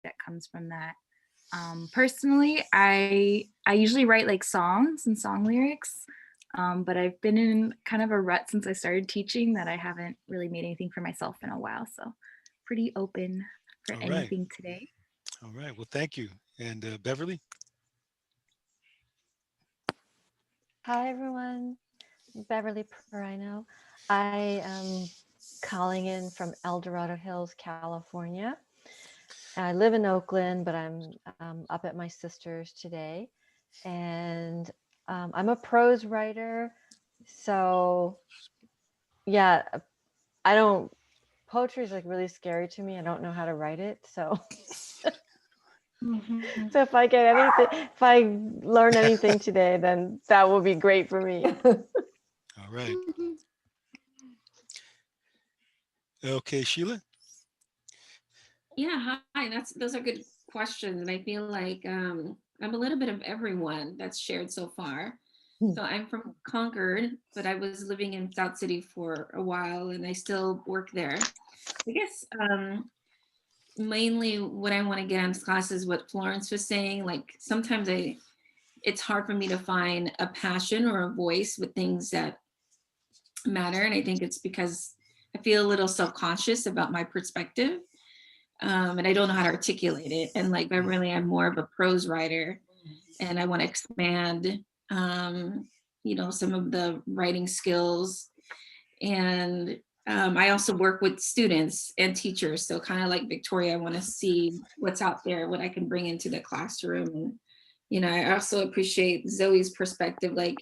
that comes from that. Personally, I usually write like songs and song lyrics, but I've been in kind of a rut since I started teaching that I haven't really made anything for myself in a while. So pretty open for All right. anything today. All right. Well, thank you. And Beverly? Hi, everyone. Beverly Perino. I am calling in from El Dorado Hills, California. I live in Oakland, but I'm up at my sister's today. And I'm a prose writer. So, yeah, I don't, poetry is like really scary to me. I don't know how to write it. So, Mhm. so if I get anything, if I learn anything today, then that will be great for me. All right. Okay, Sheila? Yeah, hi. Those are good questions, and I feel like I'm a little bit of everyone that's shared so far. So I'm from Concord, but I was living in South City for a while, and I still work there. I guess mainly what I want to get on this class is what Florence was saying. Like sometimes it's hard for me to find a passion or a voice with things that matter, and I think it's because I feel a little self-conscious about my perspective, and I don't know how to articulate it. And like Beverly, I'm more of a prose writer, and I want to expand, some of the writing skills. And I also work with students and teachers, so kind of like Victoria, I want to see what's out there, what I can bring into the classroom. And I also appreciate Zoe's perspective. Like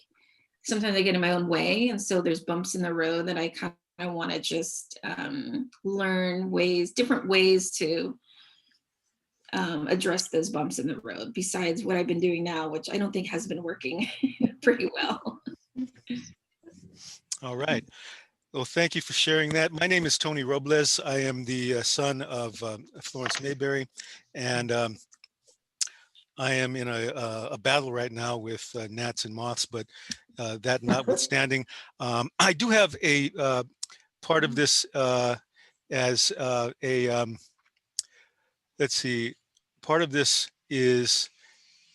sometimes I get in my own way, and so there's bumps in the road that I kind of want to just learn different ways to address those bumps in the road, besides what I've been doing now, which I don't think has been working pretty well. All right. Well, thank you for sharing that. My name is Tony Robles. I am the son of Florence Mayberry, and I am in a battle right now with gnats and moths, but that notwithstanding, I do have a part of this as let's see, part of this is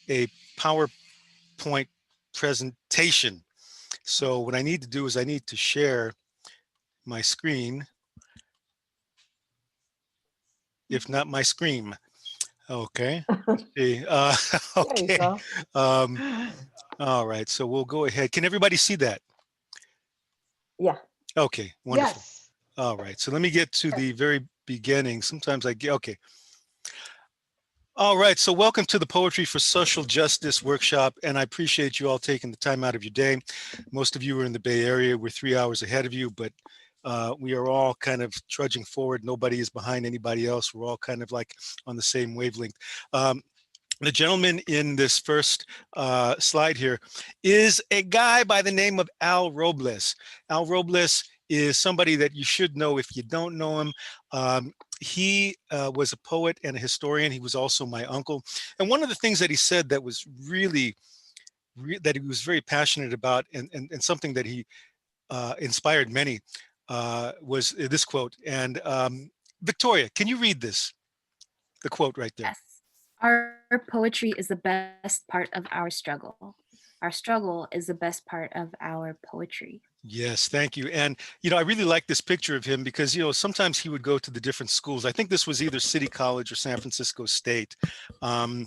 a PowerPoint presentation. So what I need to do is I need to share my screen, if not my screen. Okay. See, There you okay. go. Um, all right. So we'll go ahead. Can everybody see that? Yeah. Okay. Wonderful. Yes. All right. So let me get to the very beginning. Sometimes I get, okay. All right. So welcome to the Poetry for Social Justice workshop. And I appreciate you all taking the time out of your day. Most of you are in the Bay Area. We're 3 hours ahead of you, but we are all kind of trudging forward. Nobody is behind anybody else. We're all kind of like on the same wavelength. The gentleman in this first slide here is a guy by the name of Al Robles. Al Robles is somebody that you should know if you don't know him. He was a poet and a historian. He was also my uncle. And one of the things that he said that was really, that he was very passionate about, and something that he inspired many, was this quote. And Victoria, can you read this? The quote right there. Yes. Our poetry is the best part of our struggle. Our struggle is the best part of our poetry. Yes, thank you. And, I really like this picture of him because, sometimes he would go to the different schools. I think this was either City College or San Francisco State. Um,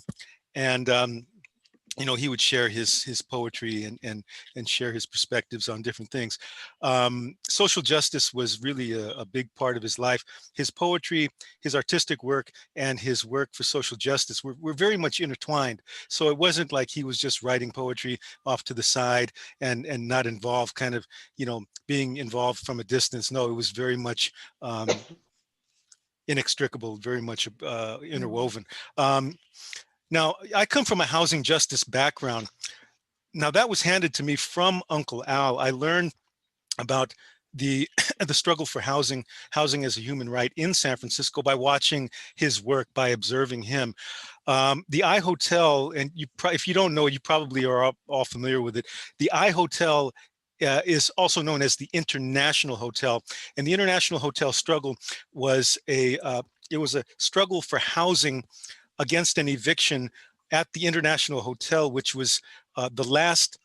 and he would share his poetry and share his perspectives on different things. Social justice was really a big part of his life. His poetry, his artistic work, and his work for social justice were very much intertwined. So it wasn't like he was just writing poetry off to the side and not involved, kind of, being involved from a distance. No, it was very much inextricable, very much interwoven. Now, I come from a housing justice background. Now, that was handed to me from Uncle Al. I learned about the the struggle for housing as a human right in San Francisco by watching his work, by observing him. The I Hotel, and if you don't know, you probably are all familiar with it. The I Hotel is also known as the International Hotel. And the International Hotel struggle was it was a struggle for housing against an eviction at the International Hotel, which was the last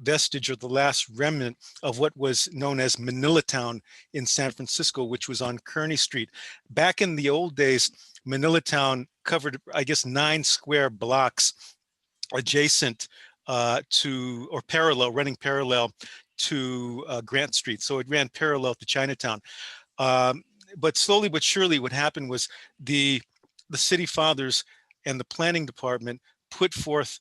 vestige or the last remnant of what was known as Manila Town in San Francisco, which was on Kearny Street. Back in the old days, Manila Town covered, I guess, 9 square blocks adjacent to, or parallel, running parallel to Grant Street. So it ran parallel to Chinatown. Um, but slowly but surely what happened was the city fathers and the planning department put forth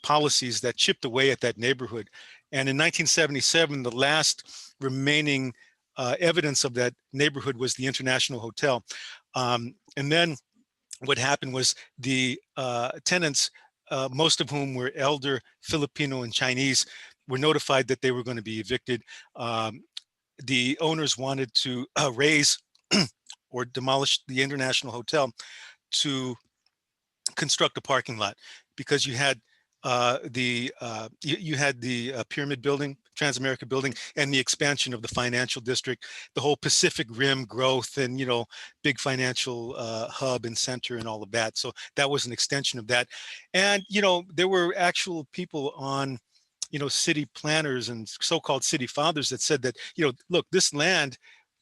policies that chipped away at that neighborhood. And in 1977, the last remaining evidence of that neighborhood was the International Hotel. And then what happened was the tenants, most of whom were elder Filipino and Chinese, were notified that they were going to be evicted. The owners wanted to raise or demolish the International Hotel to construct a parking lot, because you had you had the Pyramid Building, Transamerica Building, and the expansion of the financial district, the whole Pacific Rim growth, and big financial hub and center and all of that. So that was an extension of that. And there were actual people on city planners and so-called city fathers that said that look, this land,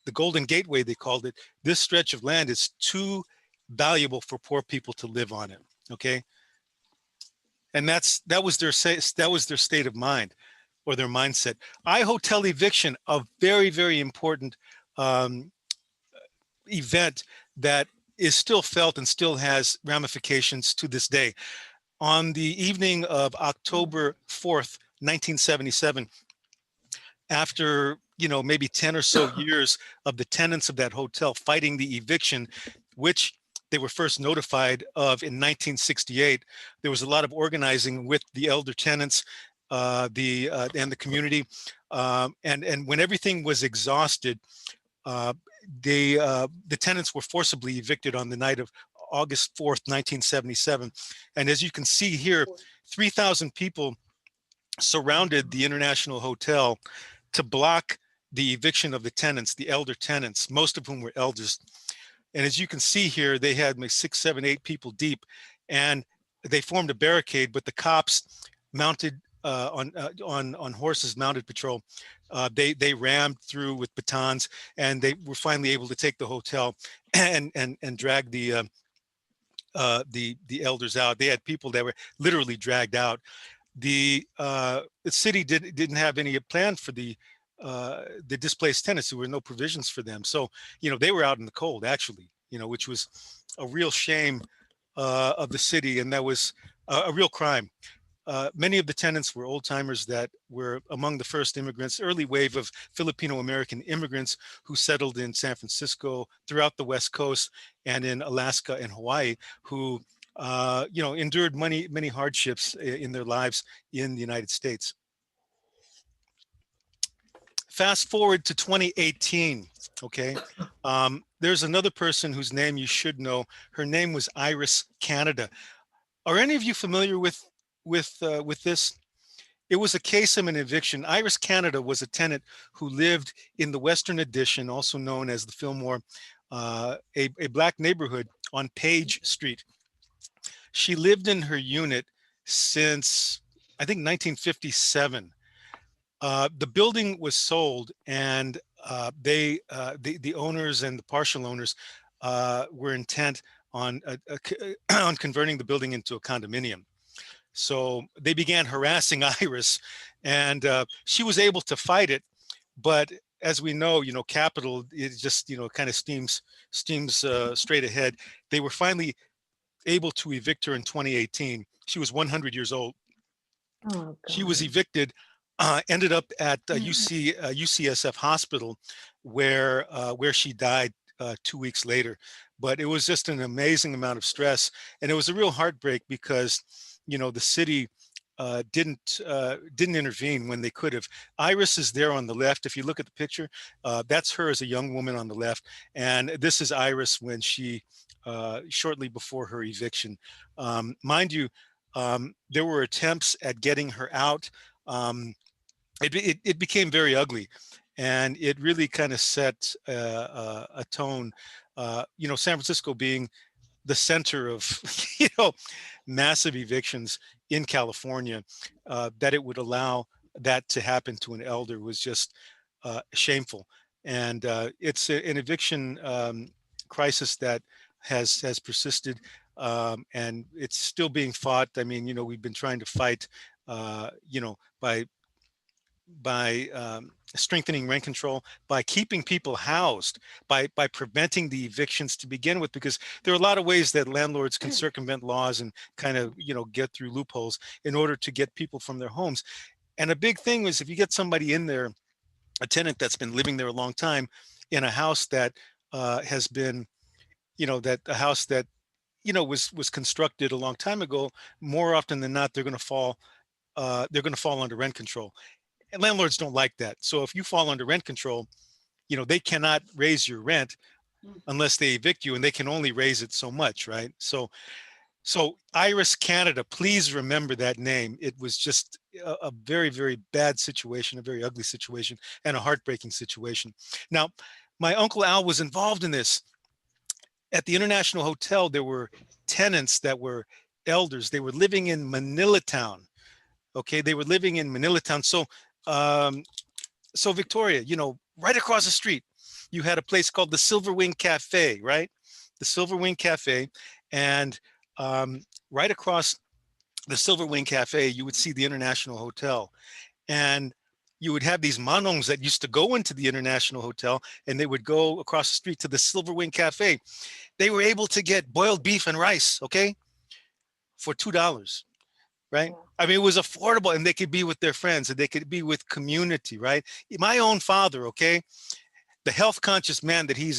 the Golden Gateway they called it, this stretch of land is too valuable for poor people to live on it. Okay. And that was their state of mind, or their mindset. I-Hotel eviction, a very, very important event that is still felt and still has ramifications to this day. On the evening of October 4th, 1977, after maybe 10 or so years of the tenants of that hotel fighting the eviction, which they were first notified of in 1968, there was a lot of organizing with the elder tenants and the community. And when everything was exhausted, the tenants were forcibly evicted on the night of August 4th, 1977. And as you can see here, 3,000 people surrounded the International Hotel to block the eviction of the tenants, the elder tenants, most of whom were elders. And as you can see here, they had maybe 6, 7, 8 people deep, and they formed a barricade. But the cops, mounted on horses, mounted patrol, they rammed through with batons, and they were finally able to take the hotel and drag the elders out. They had people that were literally dragged out. The city didn't have any plan for the displaced tenants. There were no provisions for them, so they were out in the cold, actually, which was a real shame of the city, and that was a real crime. Many of the tenants were old timers that were among the first immigrants, early wave of Filipino American immigrants who settled in San Francisco, throughout the West Coast, and in Alaska and Hawaii, who endured many hardships in their lives in the United States. Fast forward to 2018, okay? There's another person whose name you should know. Her name was Iris Canada. Are any of you familiar with this? It was a case of an eviction. Iris Canada was a tenant who lived in the Western Addition, also known as the Fillmore, a Black neighborhood on Page Street. She lived in her unit since, I think, 1957. The building was sold, and the owners and the partial owners were intent on on converting the building into a condominium. So they began harassing Iris, and she was able to fight it. But as we know, capital, it just kind of steams straight ahead. They were finally able to evict her in 2018. She was 100 years old. Oh, She was God. evicted, ended up at UCSF hospital, where she died 2 weeks later. But it was just an amazing amount of stress, and it was a real heartbreak, because the city didn't intervene when they could have. Iris is there on the left. If you look at the picture, that's her as a young woman on the left, and this is Iris when she shortly before her eviction. Mind you, there were attempts at getting her out. it became very ugly, and it really kind of set a tone. San Francisco being the center of massive evictions in California, that it would allow that to happen to an elder was just shameful. And it's an eviction crisis that has persisted, and it's still being fought. I mean, we've been trying to fight, by strengthening rent control, by keeping people housed, by preventing the evictions to begin with, because there are a lot of ways that landlords can circumvent laws and kind of get through loopholes in order to get people from their homes. And a big thing was, if you get somebody in there, a tenant that's been living there a long time, in a house that has been, that a house that was constructed a long time ago, more often than not, they're going to fall under rent control. And landlords don't like that. So if you fall under rent control, they cannot raise your rent unless they evict you, and they can only raise it so much, right? So Iris Canada, please remember that name. It was just a very, very bad situation, a very ugly situation, and a heartbreaking situation. Now, my Uncle Al was involved in this. At the International Hotel, there were tenants that were elders. They were living in Manila Town. Okay, they were living in Manila Town. Um, so Victoria, right across the street, you had a place called the Silver Wing Cafe, right? The Silver Wing Cafe. And right across the Silver Wing Cafe, you would see the International Hotel. And you would have these manongs that used to go into the International Hotel, and they would go across the street to the Silver Wing Cafe. They were able to get boiled beef and rice, okay, for $2. Right? I mean, it was affordable, and they could be with their friends, and they could be with community, right? My own father, okay, the health conscious man that he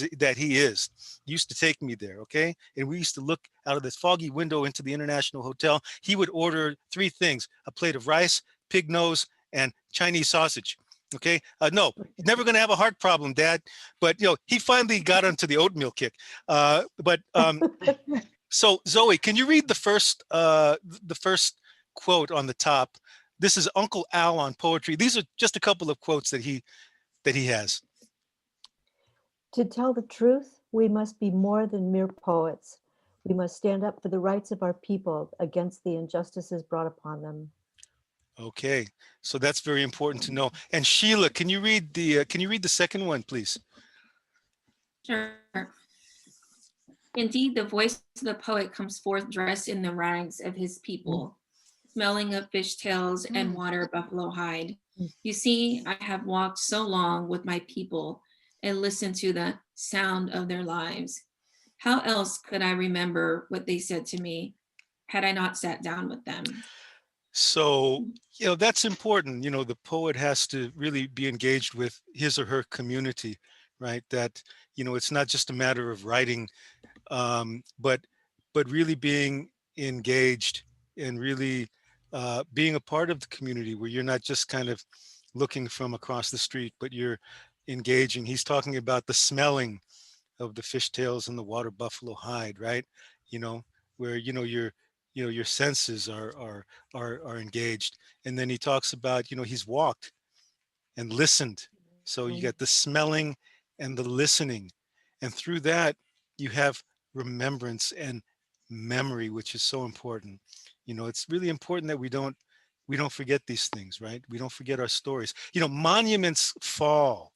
is, used to take me there, okay? And we used to look out of this foggy window into the International Hotel. He would order 3 things: a plate of rice, pig nose, and Chinese sausage. Okay, no, never going to have a heart problem, Dad. But he finally got onto the oatmeal kick. So Zoe, can you read the first quote on the top? This is Uncle Al on poetry. These are just a couple of quotes that he has. To tell the truth, we must be more than mere poets. We must stand up for the rights of our people against the injustices brought upon them. Okay, so that's very important to know. And Sheila, can you read the second one, please? Sure. Indeed, the voice of the poet comes forth dressed in the rags of his people, smelling of fish tails and water buffalo hide. You see, I have walked so long with my people and listened to the sound of their lives. How else could I remember what they said to me had I not sat down with them? So, that's important. The poet has to really be engaged with his or her community, right? That, it's not just a matter of writing, but really being engaged, and really being a part of the community, where you're not just kind of looking from across the street, but you're engaging. He's talking about the smelling of the fishtails and the water buffalo hide, right? Where your senses are engaged. And then he talks about he's walked and listened. So you get the smelling and the listening, and through that you have remembrance and memory, which is so important. It's really important that we don't forget these things, right? We don't forget our stories. Monuments fall.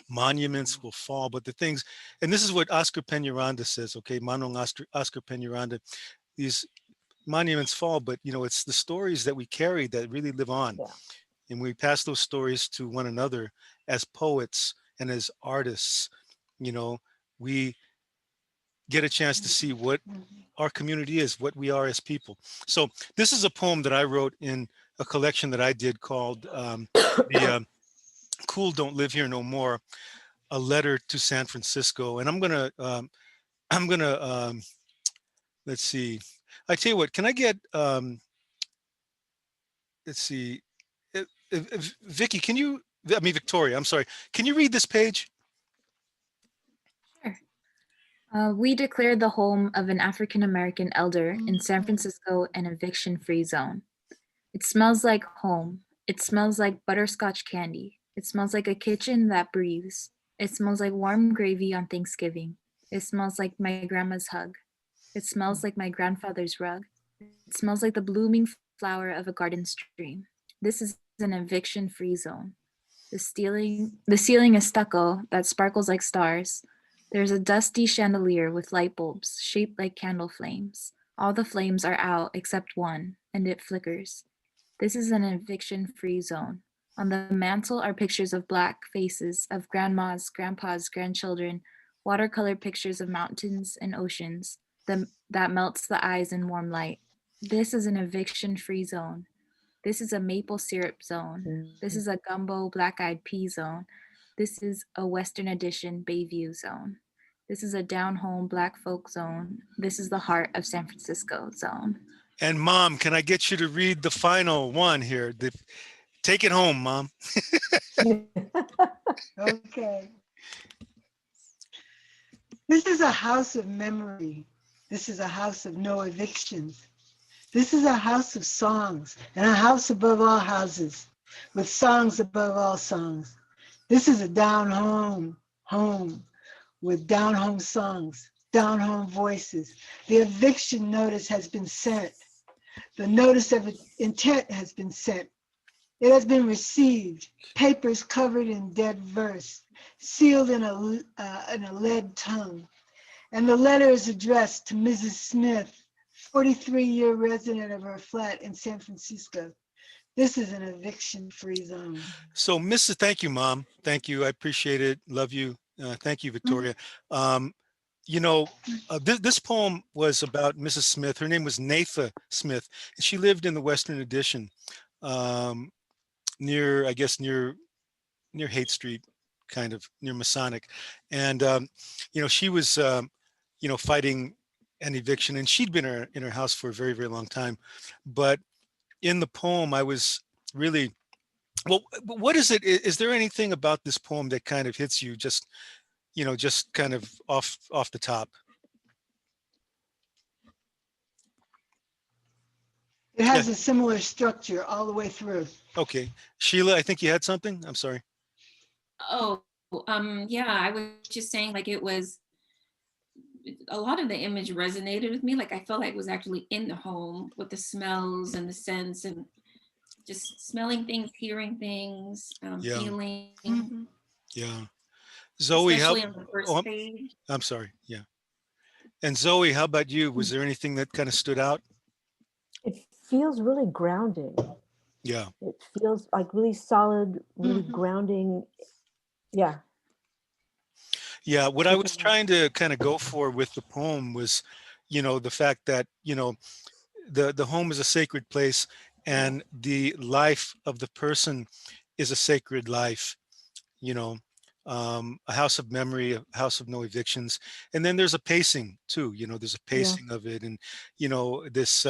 Monuments will fall, but the things, and this is what Oscar Peñaranda says, okay, Manong Oscar Peñaranda, these monuments fall, but it's the stories that we carry that really live on. Yeah. And we pass those stories to one another as poets and as artists. We get a chance to see what our community is, what we are as people. So this is a poem that I wrote in a collection that I did called the Cool Don't Live Here No More, a letter to San Francisco. And I'm gonna let's see. I tell you what, can I get let's see, Vicky, Victoria, I'm sorry, can you read this page? Sure. We declared the home of an African-American elder in San Francisco an eviction-free zone. It smells like home, It smells like butterscotch candy. It smells like a kitchen that breathes. It smells like warm gravy on Thanksgiving. It smells like my grandma's hug. It smells like my grandfather's rug. It smells like the blooming flower of a garden stream. This is an eviction-free zone. The ceiling is stucco that sparkles like stars. There's a dusty chandelier with light bulbs shaped like candle flames. All the flames are out except one, and it flickers. This is an eviction-free zone. On the mantle are pictures of black faces of grandmas, grandpas, grandchildren, watercolor pictures of mountains and oceans that melts the eyes in warm light. This is an eviction-free zone. This is a maple syrup zone. This is a gumbo black-eyed pea zone. This is a Western Addition Bayview zone. This is a down-home black folk zone. This is the heart of San Francisco zone. And Mom, can I get you to read the final one here? Take it home, Mom. Okay. This is a house of memory. This is a house of no evictions. This is a house of songs and a house above all houses, with songs above all songs. This is a down home, with down home songs, down home voices. The eviction notice has been sent. The notice of intent has been sent. It has been received. Papers covered in dead verse, sealed in a lead tongue. And the letter is addressed to Mrs. Smith, 43-year resident of her flat in San Francisco. This is an eviction-free zone. So, thank you, Mom. Thank you. I appreciate it. Love you. Thank you, Victoria. This poem was about Mrs. Smith. Her name was Natha Smith, and she lived in the Western Addition, near Haight Street, kind of near Masonic. And, she was, fighting an eviction, and she'd been in her house for a very, very long time. But in the poem, I was really, well, what is it? Is there anything about this poem that kind of hits you just kind of off the top? It has a similar structure all the way through. Okay. Sheila, I think you had something. I'm sorry. Oh, yeah, I was just saying, like, it was, a lot of the image resonated with me. Like, I felt like I was actually in the home with the smells and the scents and just smelling things, hearing things, feeling. Mm-hmm. Yeah. Zoe, especially on the first page. I'm sorry. Yeah. And Zoe, how about you? Was there anything that kind of stood out? It feels really grounding. Yeah. It feels like really solid, really grounding. Yeah. Yeah. What I was trying to kind of go for with the poem was, the fact that, the home is a sacred place and the life of the person is a sacred life, a house of memory, a house of no evictions. And then there's a pacing too, there's a pacing of it. And, this,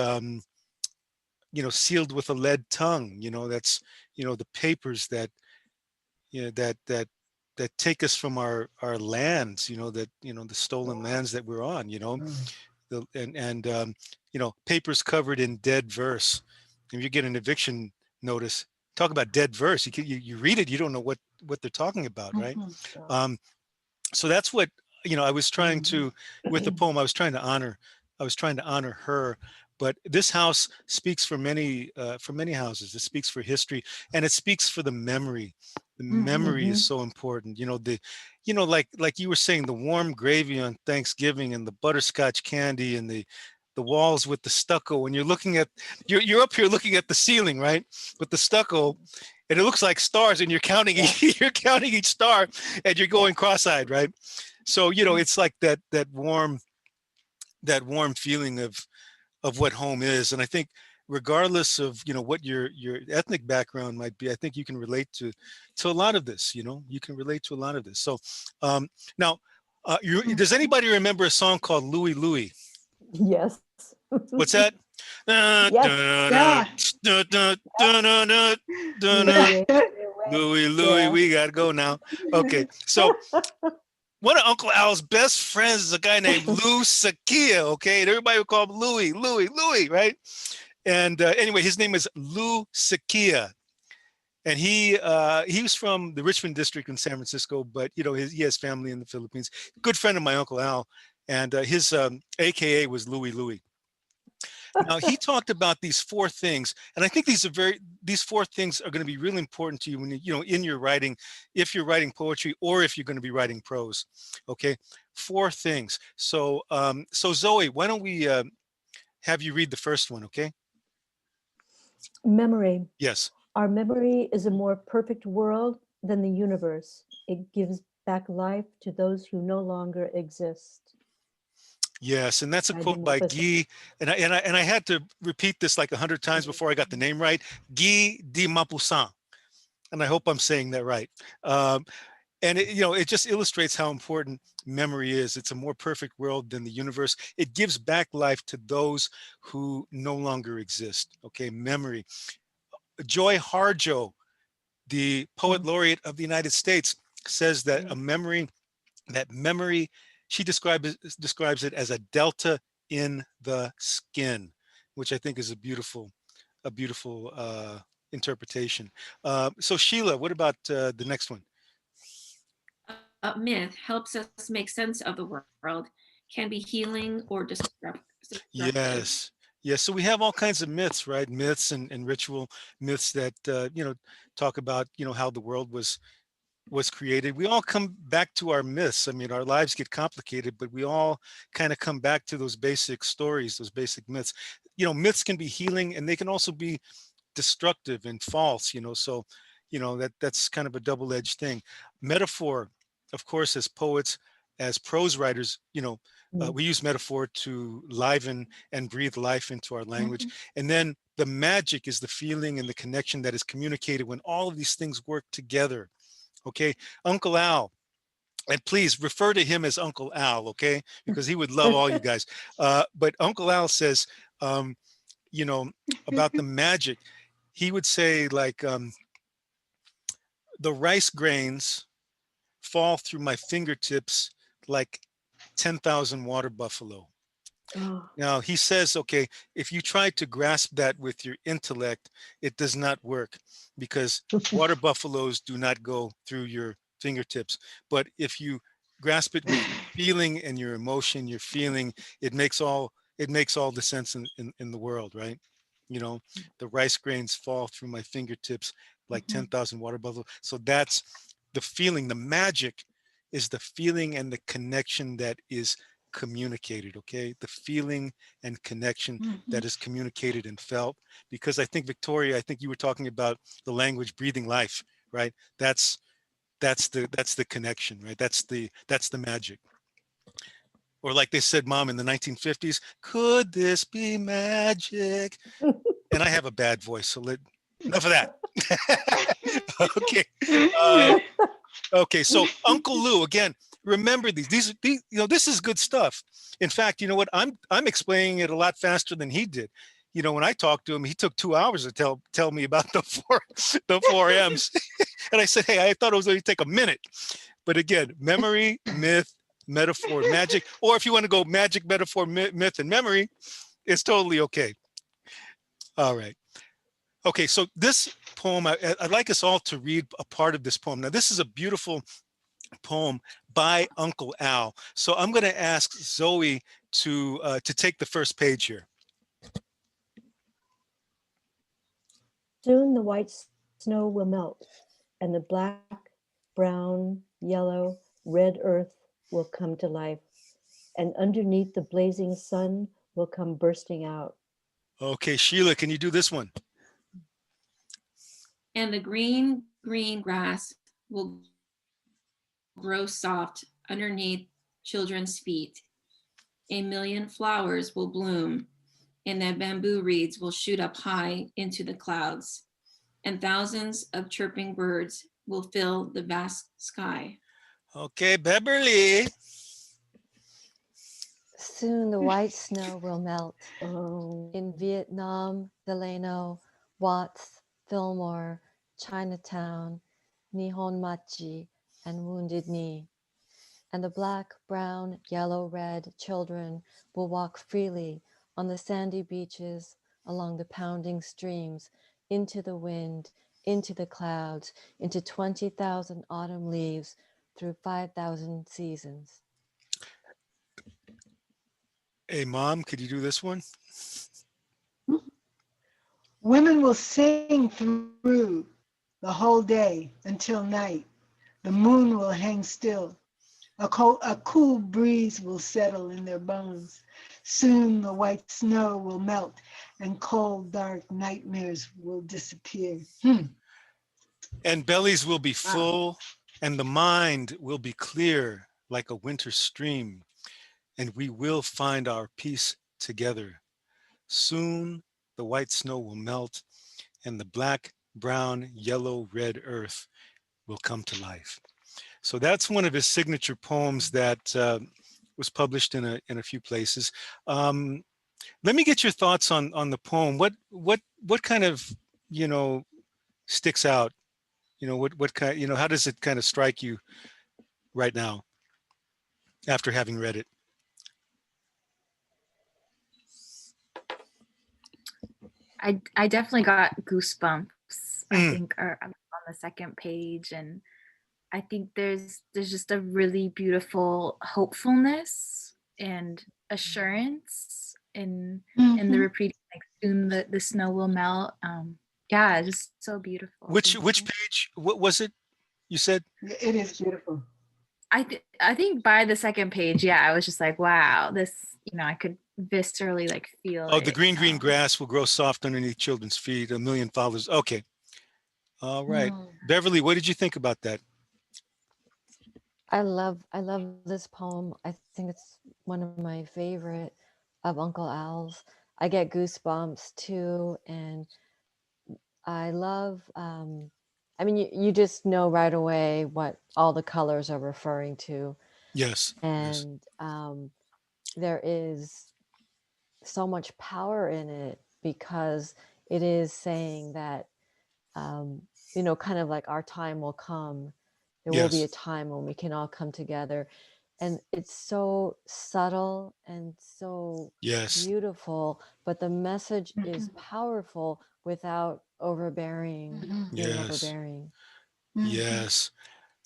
sealed with a lead tongue, that's, the papers that, that take us from our lands, the stolen lands that we're on, papers covered in dead verse. If you get an eviction notice, talk about dead verse. You read it, you don't know what they're talking about, right? So that's what I was trying to, with the poem. I was trying to honor her. But this house speaks for many houses. It speaks for history, and it speaks for the memory. The memory is so important. Like you were saying, the warm gravy on Thanksgiving and the butterscotch candy and the walls with the stucco. When you're looking at, you're up here looking at the ceiling, right? With the stucco, and it looks like stars, and you're counting each star, and you're going cross-eyed, right? So it's like that warm feeling of what home is. And I think regardless of what your ethnic background might be, I think you can relate to a lot of this. You can relate to a lot of this. So now, does anybody remember a song called Louie Louie? Yes. What's that? Louie Louie, we gotta go now. Okay, so one of Uncle Al's best friends is a guy named Lou Sakia, okay? And everybody would call him Louie, right? And anyway, his name is Lou Sakia. And he was from the Richmond district in San Francisco, but he has family in the Philippines. Good friend of my Uncle Al, and his AKA was Louie Louie. Now he talked about these four things, and I think these four things are going to be really important to you when in your writing, if you're writing poetry or if you're going to be writing prose. Okay, four things. So so Zoe, why don't we have you read the first one? Okay. Memory. Yes. Our memory is a more perfect world than the universe. It gives back life to those who no longer exist. Yes, and that's a By de quote by Maupassant. Guy, and I had to repeat this like 100 times before I got the name right. Guy de Maupassant, and I hope I'm saying that right. And it just illustrates how important memory is. It's a more perfect world than the universe. It gives back life to those who no longer exist. Okay, memory. Joy Harjo, the poet laureate of the United States, says that that memory, she describes it as a delta in the skin, which I think is a beautiful interpretation. So Sheila, what about the next one? A myth helps us make sense of the world, can be healing or destructive. Yes. Yes. So we have all kinds of myths, right? Myths and ritual myths that, talk about, how the world was created. We all come back to our myths. I mean, our lives get complicated, but we all kind of come back to those basic stories, those basic myths. Myths can be healing and they can also be destructive and false, so that's kind of a double-edged thing. Metaphor, of course, as poets, as prose writers, we use metaphor to liven and breathe life into our language. And then the magic is the feeling and the connection that is communicated when all of these things work together. Okay, Uncle Al, and please refer to him as Uncle Al, okay, because he would love all you guys. But Uncle Al says, you know, about the magic. He would say like, the rice grains fall through my fingertips like 10,000 water buffalo. Oh, Now he says, okay, if you try to grasp that with your intellect, it does not work because water buffaloes do not go through your fingertips. But if you grasp it with your feeling and your emotion, your feeling, it makes all the sense in the world, right? The rice grains fall through my fingertips like 10,000 water buffalo. So that's the feeling. The magic is the feeling and the connection that is communicated. Okay, the feeling and connection that is communicated and felt. Because I think, Victoria, I think you were talking about the language breathing life, right? That's the connection, right? That's the magic. Or like they said, Mom, in the 1950s, could this be magic? And I have a bad voice, so enough of that. Okay. Okay, so Uncle Lou, again, remember these, this is good stuff. In fact, you know what? I'm explaining it a lot faster than he did. When I talked to him, he took 2 hours to tell me about the four M's. And I said, hey, I thought it was going to take a minute. But again, memory, myth, metaphor, magic, or if you want to go magic, metaphor, myth, and memory, it's totally okay. All right. Okay, so this poem, I'd like us all to read a part of this poem. Now, this is a beautiful poem by Uncle Al. So I'm going to ask Zoe to take the first page here. soon the white snow will melt, and the black, brown, yellow, red earth will come to life, and underneath the blazing sun will come bursting out. Okay, Sheila, can you do this one? And the green, green grass will grow soft underneath children's feet. A million flowers will bloom, and the bamboo reeds will shoot up high into the clouds, and thousands of chirping birds will fill the vast sky. Okay, Beverly. Soon the white snow will melt. Oh, In Vietnam, Delano, Watts, Fillmore, Chinatown, Nihon Machi, and Wounded Knee. And the black, brown, yellow, red children will walk freely on the sandy beaches, along the pounding streams, into the wind, into the clouds, into 20,000 autumn leaves, through 5,000 seasons. Hey, Mom, could you do this one? Women will sing through the whole day until night. The moon will hang still. A cool breeze will settle in their bones. Soon the white snow will melt and cold, dark nightmares will disappear. And bellies will be Wow. full, and the mind will be clear like a winter stream, and we will find our peace together. Soon the white snow will melt, and the black, brown, yellow, red earth will come to life. So that's one of his signature poems that was published in a few places. Let me get your thoughts on the poem. What kind of, you know, sticks out? You know, what kind, you know, how does it kind of strike you right now after having read it? I definitely got goosebumps. I Mm, think are on the second page, and I think there's just a really beautiful hopefulness and assurance in the Mhm. repeating, like soon the snow will melt. Yeah, just so beautiful. Thank which you. page? What was it you said? It is beautiful. I think by the second page, yeah, I was just like, wow, this, you know, I could viscerally like feel Oh, the it. green, green grass will grow soft underneath children's feet. A million fathers. Okay. All right. Mm. Beverly, what did you think about that? I love this poem. I think it's one of my favorite of Uncle Al's. I get goosebumps too, and I love. I mean, you just know right away what all the colors are referring to, Yes. Yes. and there is so much power in it because it is saying that um, you know, kind of like our time will come. There will be a Yes. time when we can all come together. And it's so subtle and so Yes. beautiful, but the message is Mhm. powerful without overbearing, Mhm. being Yes. overbearing. Mhm. Yes.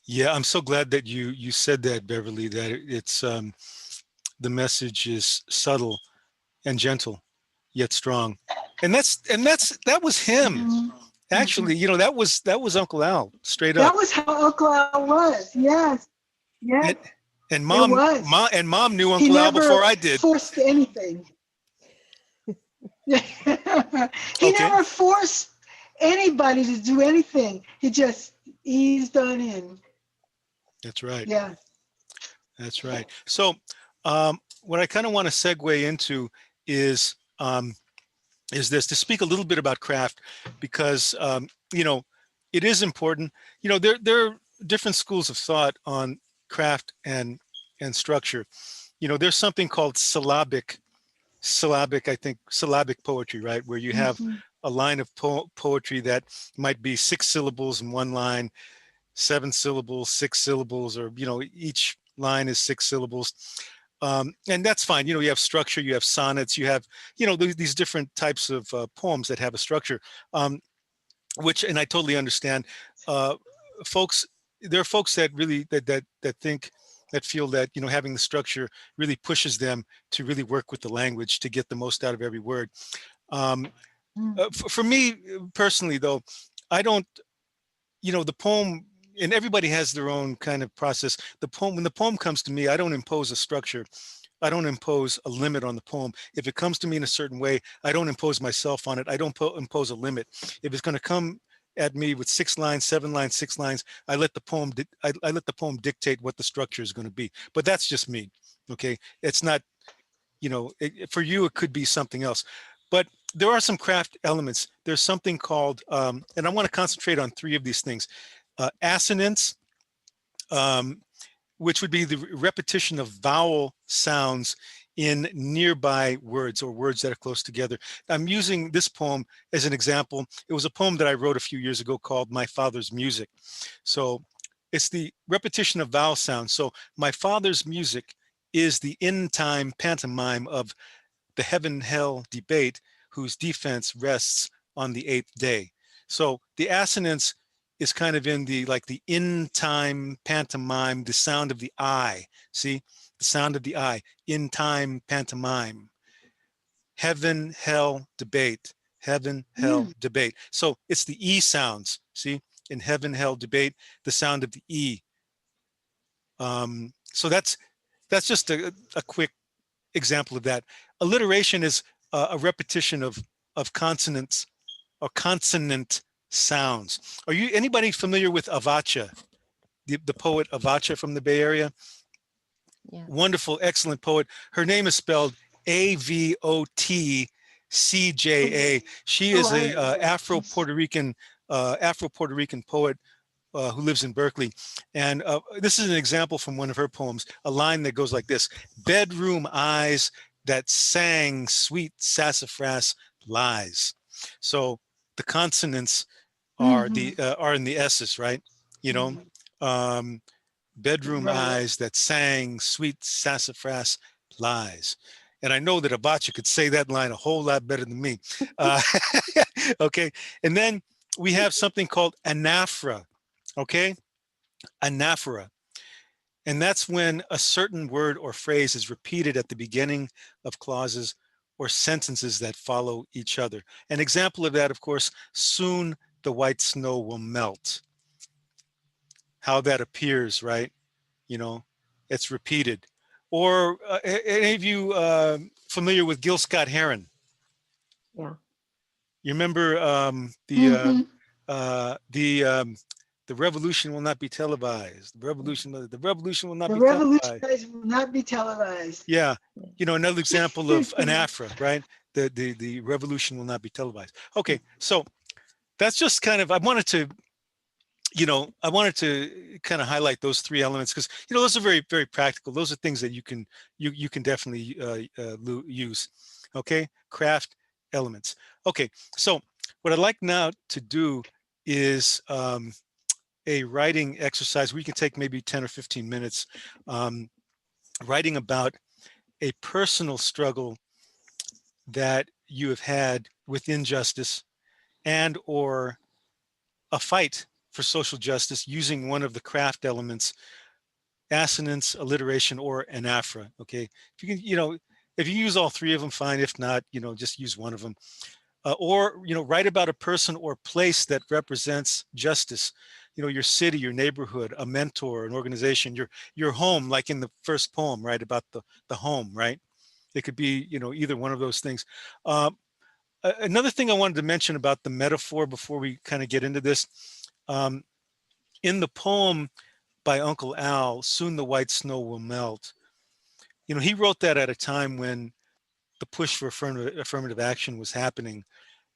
Yeah. I'm so glad that you said that, Beverly. That it's the message is subtle and gentle, yet strong, and that was him. Mhm. Mhm. Actually, you know, that was Uncle Al, straight That up. was how Uncle Al was. Yes, yes, And and it mom, was. and mom knew He Uncle Al never before I did. forced anything. He Okay, never forced anybody to do anything. He just eased on in. that's right. Yeah. That's right. So, what I kind of want to segue into is um, is this to speak a little bit about craft, because you know, it is important. You know, there are different schools of thought on craft and structure. You know, there's something called syllabic, I think syllabic poetry, right, where you have Mhm. a line of poetry that might be 6 syllables in one line, 7 syllables, 6 syllables, or you know, each line is 6 syllables. And that's fine. You know, you have structure, you have sonnets, you have, you know, these different types of poems that have a structure, which, and I totally understand. Uh, folks, there are folks that really that think, that feel that, you know, having the structure really pushes them to really work with the language to get the most out of every word. Um, Mhm. for me personally, though, I don't, you know, the poem, and everybody has their own kind of process. The poem, when the poem comes to me, I don't impose a structure. I don't impose a limit on the poem. If it comes to me in a certain way, I don't impose myself on it. I don't impose a limit. If it's going to come at me with 6 lines, 7 lines, 6 lines, I let the poem I let the poem dictate what the structure is going to be. But that's just me. Okay, it's not, you know, for you it could be something else. But there are some craft elements. There's something called, and I want to concentrate on three of these things: assonance, um, which would be the repetition of vowel sounds in nearby words or words that are close together. I'm using this poem as an example. It was a poem that I wrote a few years ago called My Father's Music. So it's the repetition of vowel sounds. So my father's music is the in time pantomime of the heaven hell debate whose defense rests on the eighth day. So the assonance is kind of in the like the in time pantomime, the sound of the I. See, the sound of the I, in time pantomime. Heaven, hell, debate. Heaven, hell, Mm. debate. So it's the E sounds. See, in heaven, hell, debate, the sound of the E. So that's just a quick example of that. Alliteration is a repetition of consonants or consonant sounds. Are you anybody familiar with Avacha, the poet Avacha from the Bay Area? Yes. Wonderful, excellent poet. Her name is spelled Avotcja. She Oh, is I a know her. Afro Puerto Rican poet who lives in Berkeley. And this is an example from one of her poems, a line that goes like this: bedroom eyes that sang sweet sassafras lies. So the consonants are in the S's, right? You know, Mhm. um, bedroom Right. eyes that sang sweet sassafras lies. And I know that Abacha could say that line a whole lot better than me. Uh, okay. And then we have something called anaphora. Okay. Anaphora. And that's when a certain word or phrase is repeated at the beginning of clauses or sentences that follow each other. An example of that, of course, soon the white snow will melt. How that appears, right? You know, it's repeated. Or any of you familiar with Gil Scott Heron? Yeah. You remember Mm-hmm. the revolution will not be televised. The revolution will not The be televised. revolutionaries will not be televised. Yeah, Yeah. you know, another example of an Afra, right? The revolution will not be televised. Okay, so that's just kind of I wanted to kind of highlight those three elements because those are very very practical. Those are things that you can definitely use. Okay, craft elements. Okay, so what I'd like now to do is a writing exercise. We can take maybe 10 or 15 minutes writing about a personal struggle that you have had with injustice and or a fight for social justice using one of the craft elements, assonance, alliteration, or anaphora. Okay, if you can, if you use all three of them, fine. If not, just use one of them. Or write about a person or place that represents justice. Your city, your neighborhood, a mentor, an organization, your home, like in the first poem, right, about the home, right? It could be either one of those things. Another thing I wanted to mention about the metaphor before we kind of get into this, um, in the poem by Uncle Al, "Soon the White Snow Will Melt," he wrote that at a time when the push for affirmative action was happening.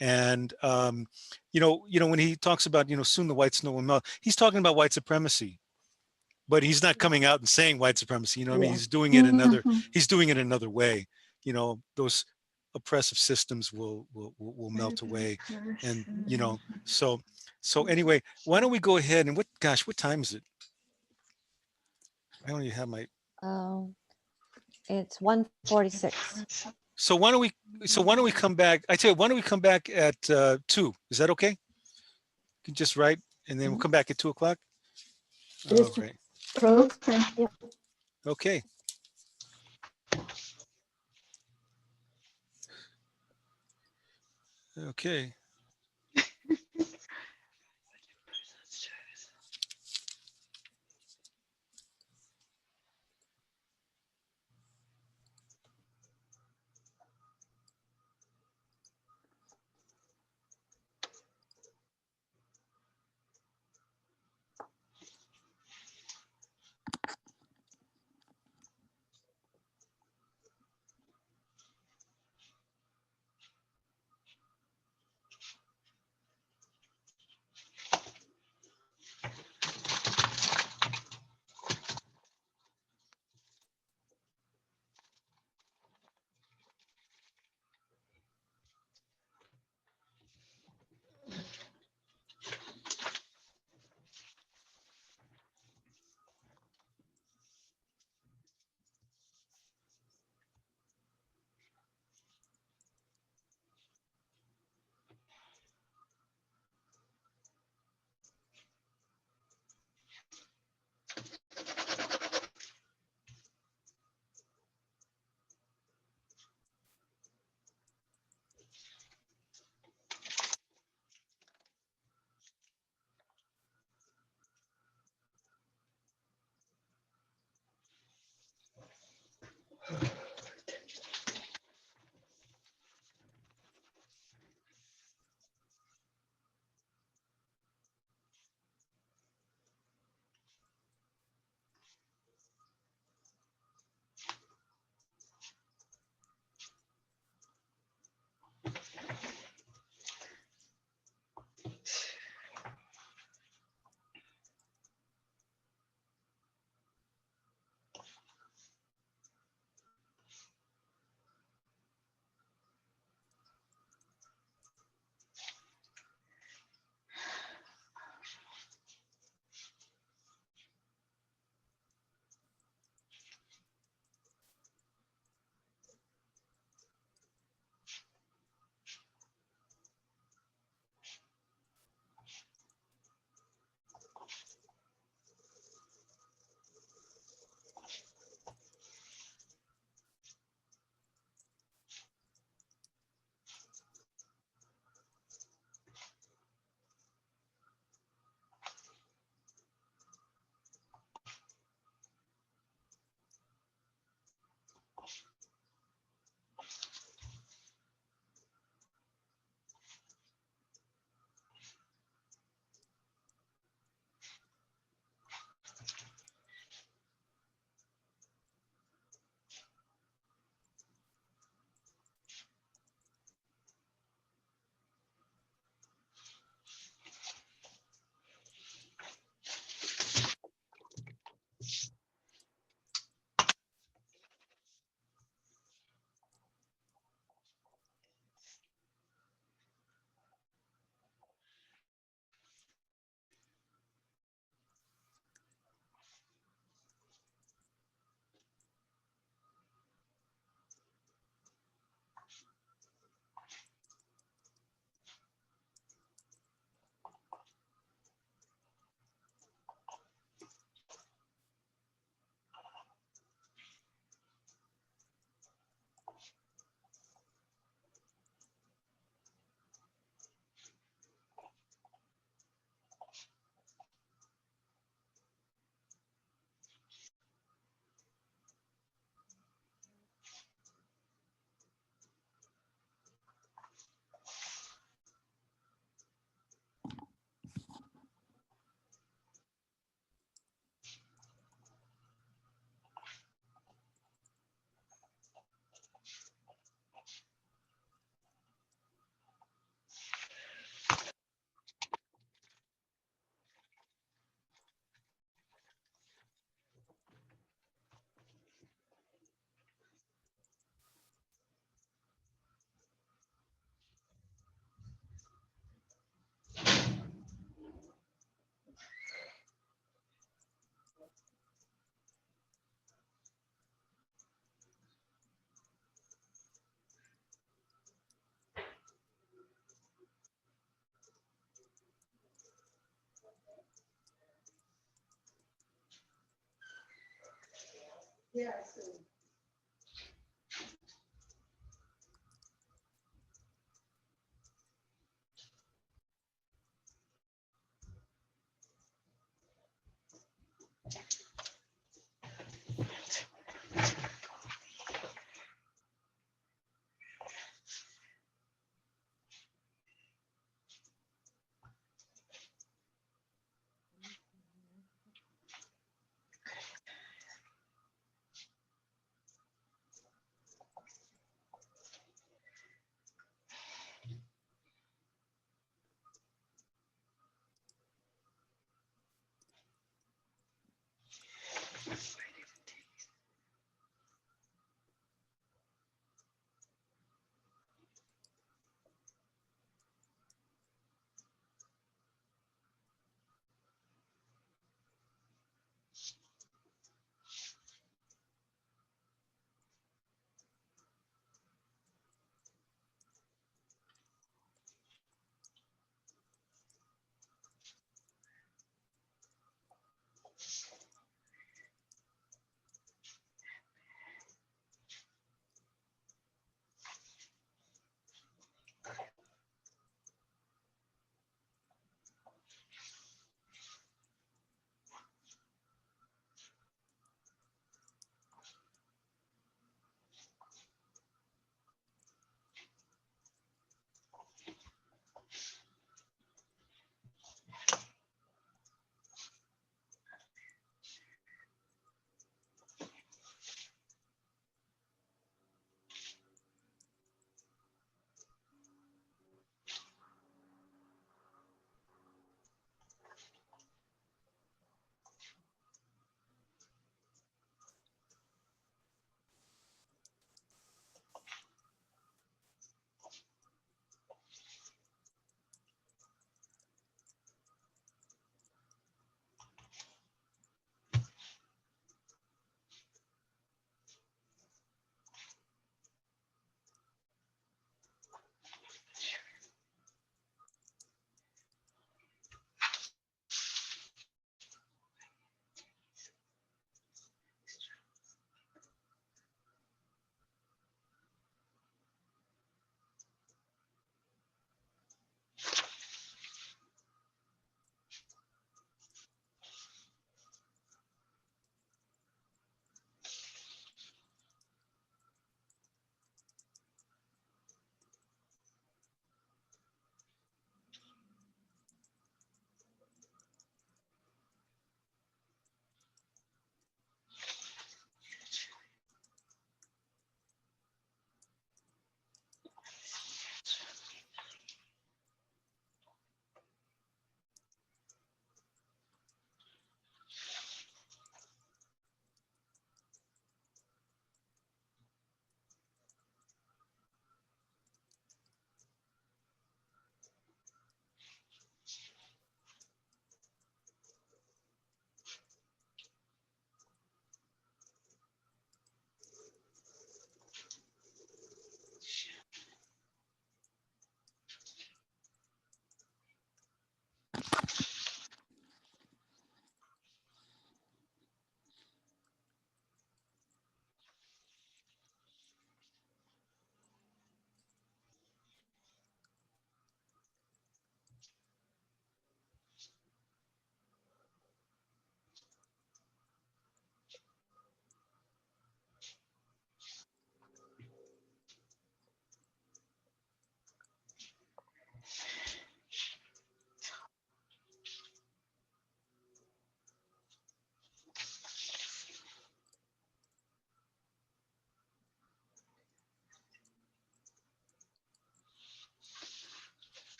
And when he talks about soon the white snow will melt, he's talking about white supremacy, but he's not coming out and saying white supremacy. I mean, Yeah. Mhm. he's doing it another way. Those oppressive systems will melt away, and so anyway, why don't we go ahead and what time is it? I don't even have my. Um, it's 1:46. So why don't we come back? I tell you, why don't we come back at 2? Is that okay? You can just write, and then we'll come back at 2 o'clock. It is All right. Okay. yeah. Okay. Okay.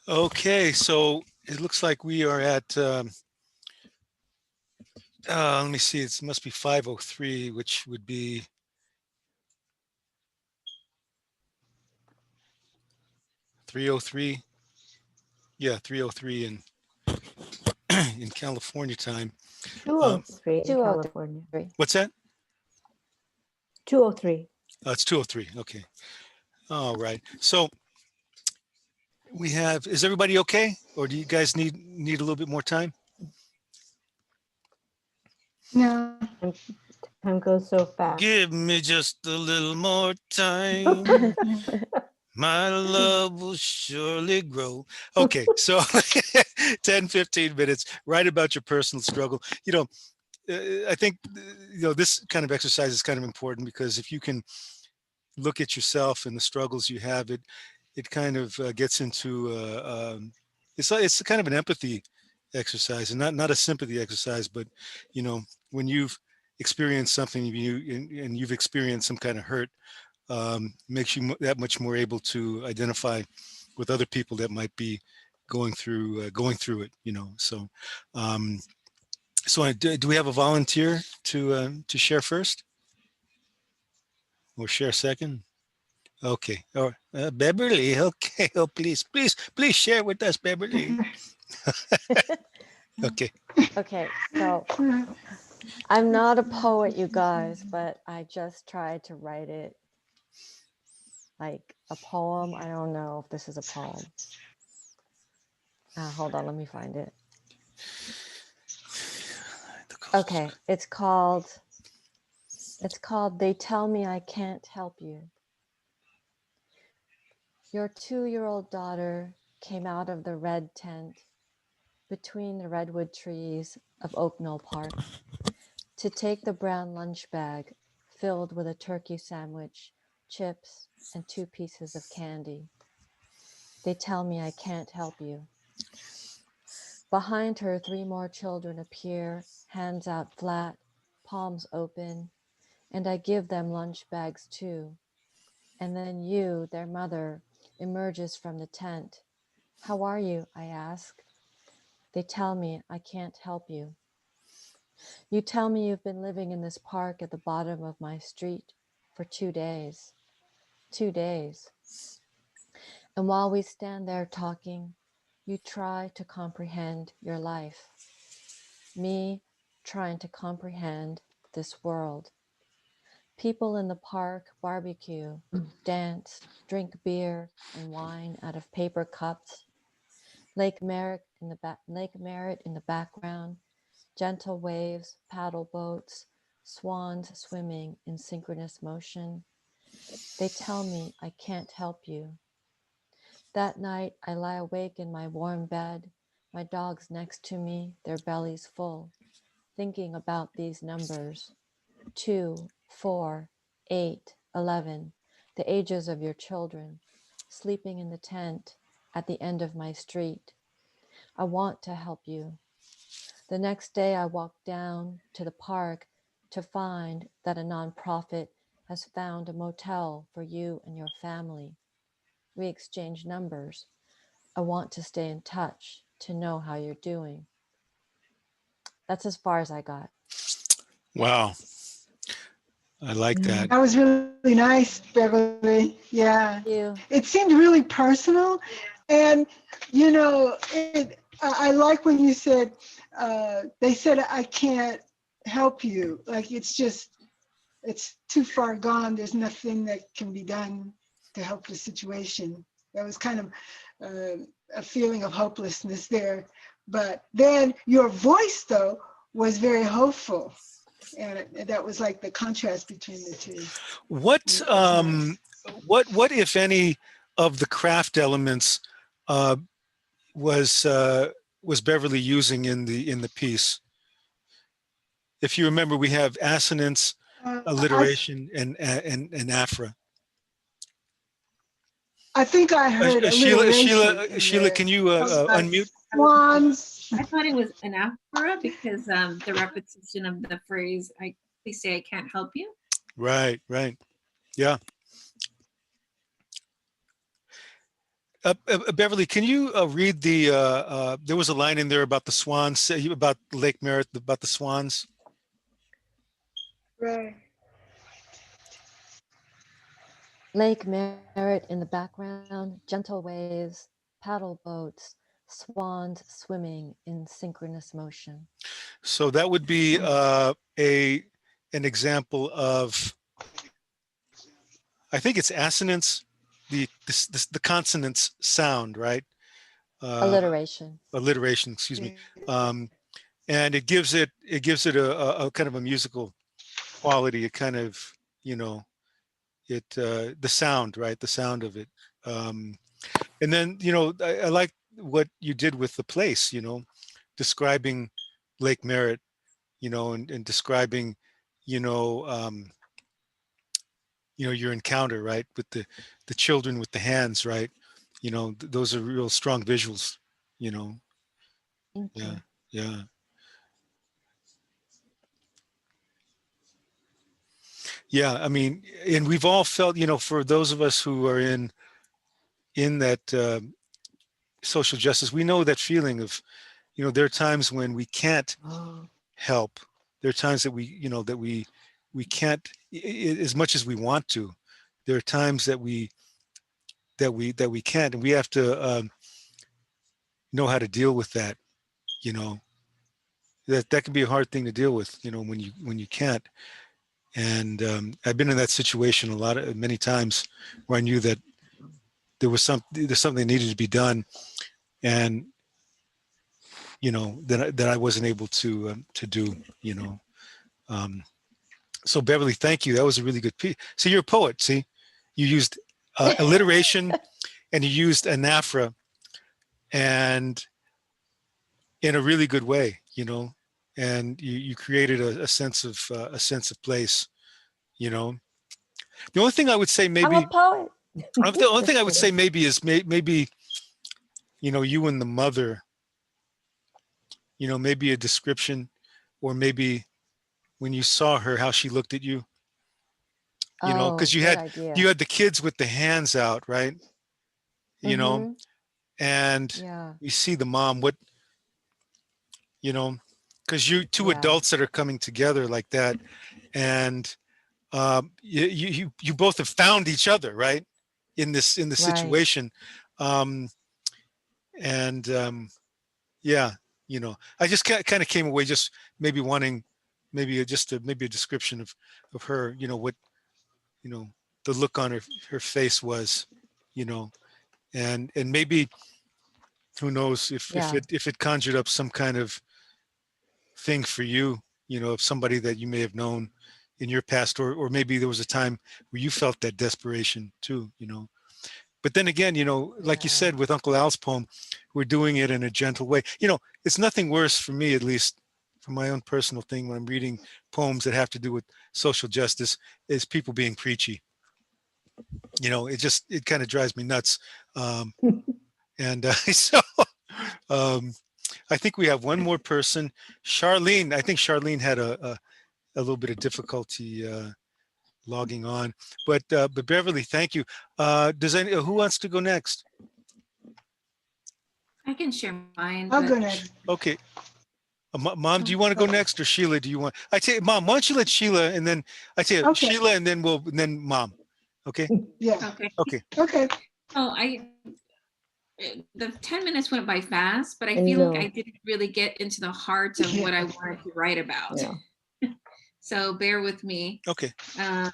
Okay, so it looks like we are at, let me see, it must be 5:03, which would be 3:03. Yeah, 3:03 in California time. 203 in 203. California. What's that? 203. It's 2:03. Okay. All right. So we have, is everybody okay? Or do you guys need a little bit more time? No. Time goes so fast. Give me just a little more time. Mhm. My love will surely grow. Okay, so 10, 15 minutes, write about your personal struggle. I think, this kind of exercise is kind of important because if you can look at yourself and the struggles you have, it kind of gets into, it's kind of an empathy exercise, and not a sympathy exercise, but, you know, when you've experienced something, and you've experienced some kind of hurt, makes you that much more able to identify with other people that might be going through it. Um, do we have a volunteer to share first or share second? Okay, or Beverly. Okay, oh please share with us, Beverly. Okay. Okay, so I'm not a poet, you guys, but I just tried to write it like a poem. I don't know if this is a poem. Hold on, let me find it. Okay, it's called They Tell Me I Can't Help You. Your 2-year-old daughter came out of the red tent between the redwood trees of Oak Knoll Park to take the brown lunch bag filled with a turkey sandwich, chips, and 2 pieces of candy. They tell me I can't help you. Behind her, 3 more children appear, hands out flat, palms open, and I give them lunch bags too. And then you, their mother, emerges from the tent. How are you? I ask. They tell me I can't help you. You tell me you've been living in this park at the bottom of my street for 2 days. 2 days. And while we stand there talking, you try to comprehend your life. Me trying to comprehend this world. People in the park barbecue, dance, drink beer and wine out of paper cups. Lake Merritt in the background, gentle waves, paddle boats, swans swimming in synchronous motion. They tell me I can't help you. That night I lie awake in my warm bed, my dogs next to me, their bellies full, thinking about these numbers. 2, 4, 8, 11, the ages of your children, sleeping in the tent at the end of my street. I want to help you. The next day I walk down to the park to find that a nonprofit has found a motel for you and your family. We exchange numbers. I want to stay in touch to know how you're doing. That's as far as I got. Wow, I like that. That was really nice, Beverly. Yeah. Thank you. It seemed really personal. And, I like when you said, they said, I can't help you. Like, it's too far gone. There's nothing that can be done to help the situation. That was kind of a feeling of hopelessness there. But then your voice, though, was very hopeful. And that was like the contrast between the two. What It was nice. what if any of the craft elements uh, was Beverly using in the piece? If you remember, we have assonance, I alliteration, and aphra. I think I heard alliteration in Sheila, there. can you Like unmute? swans. I thought it was an aphora because the repetition of the phrase, they say I can't help you. Right, yeah. Beverly, can you read the? There was a line in there about the swans, about Lake Merritt, about the swans. Right. Lake Merritt in the background, gentle waves, paddle boats, swans swimming in synchronous motion. So that would be a an example of, I think it's assonance, the consonants sound, right? Uh, Alliteration. alliteration, excuse me. Um, and it gives it a kind of a musical quality. It kind of, you know, the sound, right? The sound of it. Um, and then, I like what you did with the place, describing Lake Merritt, and describing, you know, um, your encounter, right, with the children with the hands, right? Those are real strong visuals, you know. Thank Yeah, you. yeah, yeah. I mean, and we've all felt, for those of us who are in that social justice, we know that feeling of, there are times when we can't Oh, help. There are times that we can't, as much as we want to. There are times that we can't, and we have to know how to deal with that. You know, that can be a hard thing to deal with. When you can't. And I've been in that situation many times where I knew that there's something that needed to be done, and that I wasn't able to do. Um, so Beverly, thank you. That was a really good piece. See, you're a poet. See, you used alliteration and you used anaphora, and in a really good way. And you created a sense of place. You know, the only thing I would say I'm a maybe poet. the only thing just I would say kidding. maybe is maybe you and the mother, maybe a description, or maybe when you saw her, how she looked at you, Oh, because you good had idea. you had the kids with the hands out, right? you know Mm-hmm. and Yeah. you see the mom, what, you know because you two Yeah. adults that are coming together like that, and you both have found each other, right, in the Right. situation. um and yeah, I just kind of came away just maybe wanting, maybe a description of her, what, you know the look on her face was, you know and maybe, who knows, if Yeah. it conjured up some kind of thing for you, of somebody that you may have known in your past, or maybe there was a time where you felt that desperation too. But then again, like you Yeah. said with Uncle Al's poem, we're doing it in a gentle way. It's nothing worse for me, at least from my own personal thing, when I'm reading poems that have to do with social justice, is people being preachy. It kind of drives me nuts. Um, and so um, I think we have one more person, Charlene. I think Charlene had a little bit of difficulty logging on, but Beverly, thank you. Does who wants to go next? I can share mine, I'll but go next. Okay, Mom, do oh, you want to go Okay. next, or Sheila? Do you want? I tell you, Mom, why don't you let Sheila, and then I tell you Okay. Sheila, and then Mom. Okay, Yeah. okay. okay. Okay. Oh, the 10 minutes went by fast, but I I feel like I know. didn't really get into the heart of Yeah. what I wanted to write about. Yeah. So bear with me. Okay. Uh,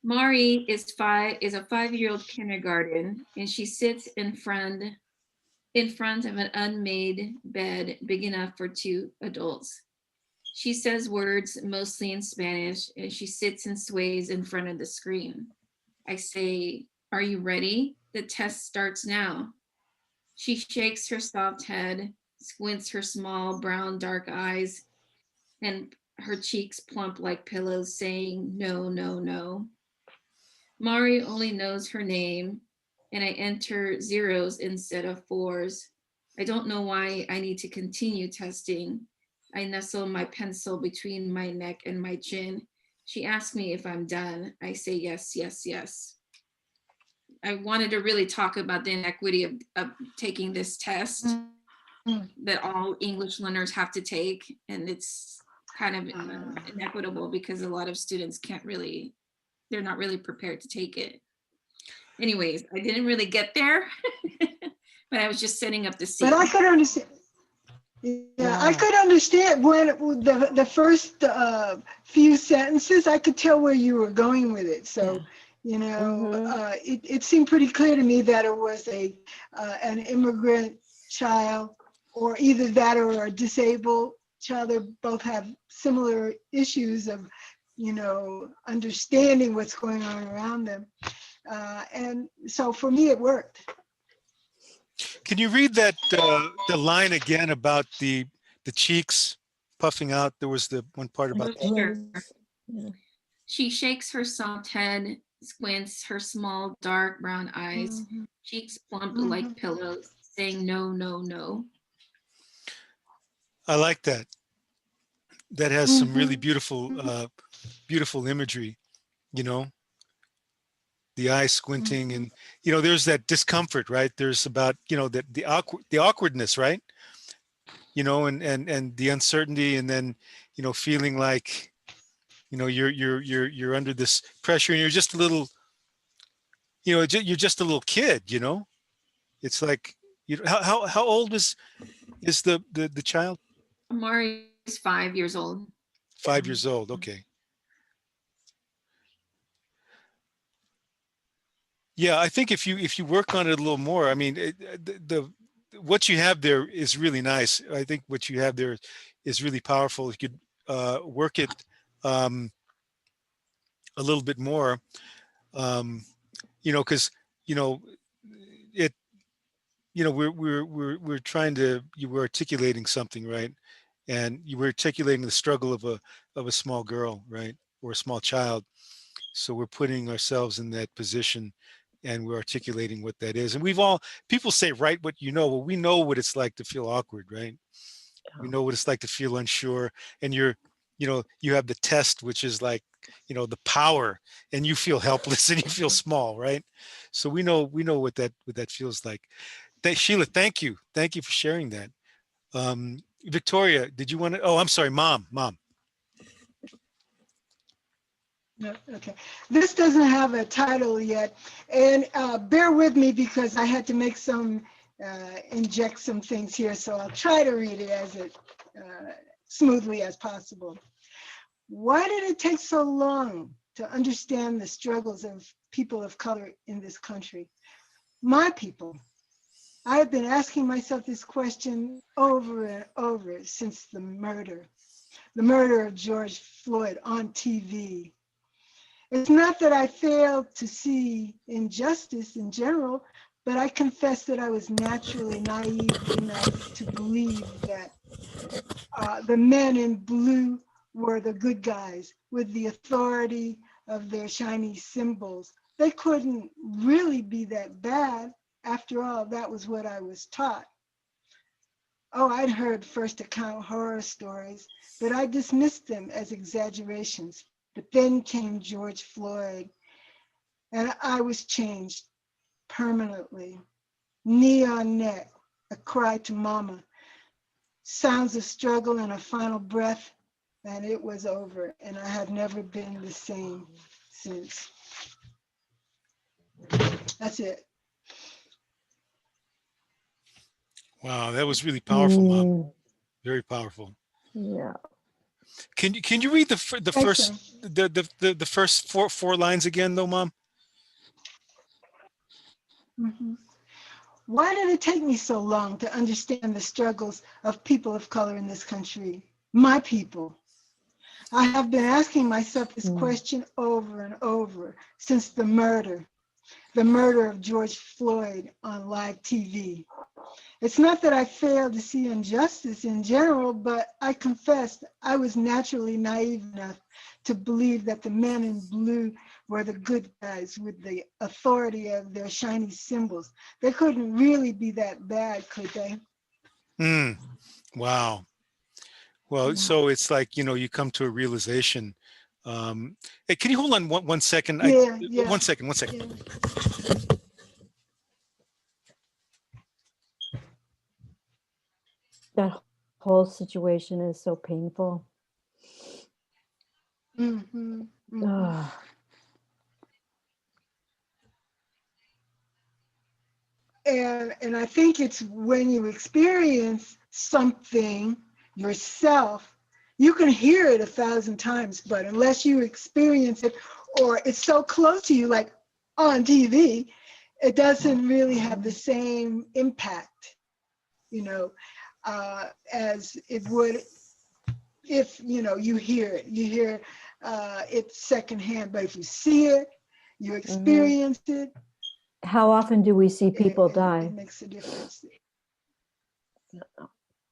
Mari is a 5-year-old kindergarten, and she sits in front of an unmade bed big enough for 2 adults. She says words mostly in Spanish, and she sits and sways in front of the screen. I say, "Are you ready? The test starts now." She shakes her soft head, squints her small brown dark eyes, and her cheeks plump like pillows, saying, "No, no, no." Mari only knows her name, and I enter zeros instead of fours. I don't know why I need to continue testing. I nestle my pencil between my neck and my chin. She asks me if I'm done. I say yes, yes, yes. I wanted to really talk about the inequity of taking this test that all English learners have to take, and it's kind of inequitable because a lot of students they're not really prepared to take it. Anyways, I didn't really get there, but I was just setting up the scene. But I could understand. Yeah, I could understand when the first few sentences, I could tell where you were going with it. So, you know, it seemed pretty clear to me that it was an immigrant child, or either that or a disabled child. They both have similar issues of, you know, understanding what's going on around them. And so for me, it worked. Can you read that the line again about the cheeks puffing out? There was the one part about that. Sure. She shakes her soft head, squints her small dark brown eyes, cheeks plump like pillows, saying no, no, no. I like that. That has some really beautiful beautiful imagery, you know, the eye squinting, and you know, there's that discomfort, right? There's about, you know, that the awkwardness, right? You know, and the uncertainty, and then, you know, feeling like, you know, you're under this pressure, and you're just a little, you know, you're just a little kid, you know. It's like, you know, how old is the child? Amari is 5 years old. 5 years old. Okay. Yeah, I think if you work on it a little more, I mean, the what you have there is really nice. I think what you have there is really powerful. You could work it a little bit more, you know, because, you know, it, you know, we're trying to, you were articulating something, right? And you were articulating the struggle of a small girl, right, or a small child. So we're putting ourselves in that position, and we're articulating what that is. And we've all, people say, write what you know. Well, we know what it's like to feel awkward, right? We know what it's like to feel unsure. And you're, you know, you have the test, which is like, you know, the power, and you feel helpless and you feel small, right? So we know what that feels like. Sheila, thank you. Thank you for sharing that. Victoria, did you want to, oh, I'm sorry, mom. No, okay. This doesn't have a title yet, and bear with me because I had to make inject some things here, so I'll try to read it as smoothly as possible. Why did it take so long to understand the struggles of people of color in this country? My people. I have been asking myself this question over and over since the murder of George Floyd on TV. It's not that I failed to see injustice in general, but I confess that I was naturally naive enough to believe that the men in blue were the good guys with the authority of their shiny symbols. They couldn't really be that bad. After all, that was what I was taught. Oh, I'd heard first account horror stories, but I dismissed them as exaggerations. But then came George Floyd, and I was changed permanently. Knee on neck, a cry to mama, sounds of struggle and a final breath, and it was over, and I have never been the same since. That's it. Wow, that was really powerful, mom. Very powerful. Yeah. Can you read the first four lines again, though, mom? Mm-hmm. Why did it take me so long to understand the struggles of people of color in this country? My people. I have been asking myself this question over and over since the murder of George Floyd on live TV. It's not that I failed to see injustice in general, but I confess I was naturally naive enough to believe that the men in blue were the good guys with the authority of their shiny symbols. They couldn't really be that bad, could they? Wow. Well, so it's like, you know, you come to a realization. Hey, can you hold on one second? Yeah. 1 second. Yeah. That whole situation is so painful. Mm-hmm. Mm-hmm. Ugh. And I think it's when you experience something yourself, you can hear it 1,000 times, but unless you experience it or it's so close to you, like on TV, it doesn't really have the same impact, you know, as it would if, you know, you hear it. You hear it secondhand, but if you see it, you experience it, How often do we see people it die? makes a difference.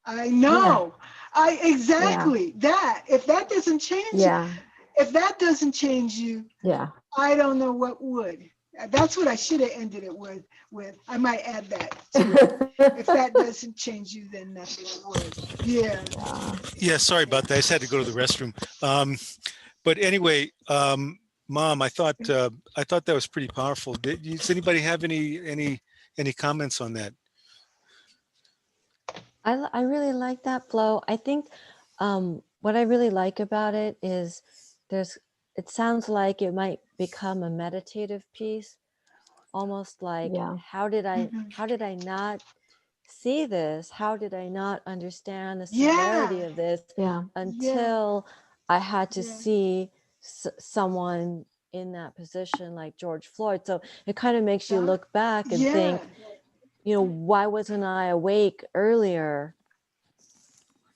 I know. I exactly that. If that doesn't change you, Yeah. if that doesn't change you, Yeah. I don't know what would. That's what I should have ended it with. I might add that to it. If that doesn't change you, then nothing would. Yeah. Yeah, sorry about that. I just had to go to the restroom. But anyway, Mom, I thought that was pretty powerful. Does anybody have any comments on that? I really like that flow. I think what I really like about it is it sounds like it might become a meditative piece, almost like Yeah. how did Mhm. I not see this? How did I not understand the severity Yeah. of this Yeah. Yeah. until I had to Yeah. see someone in that position like George Floyd? So it kind of makes you Yeah. look back and Yeah. think, why wasn't I awake earlier?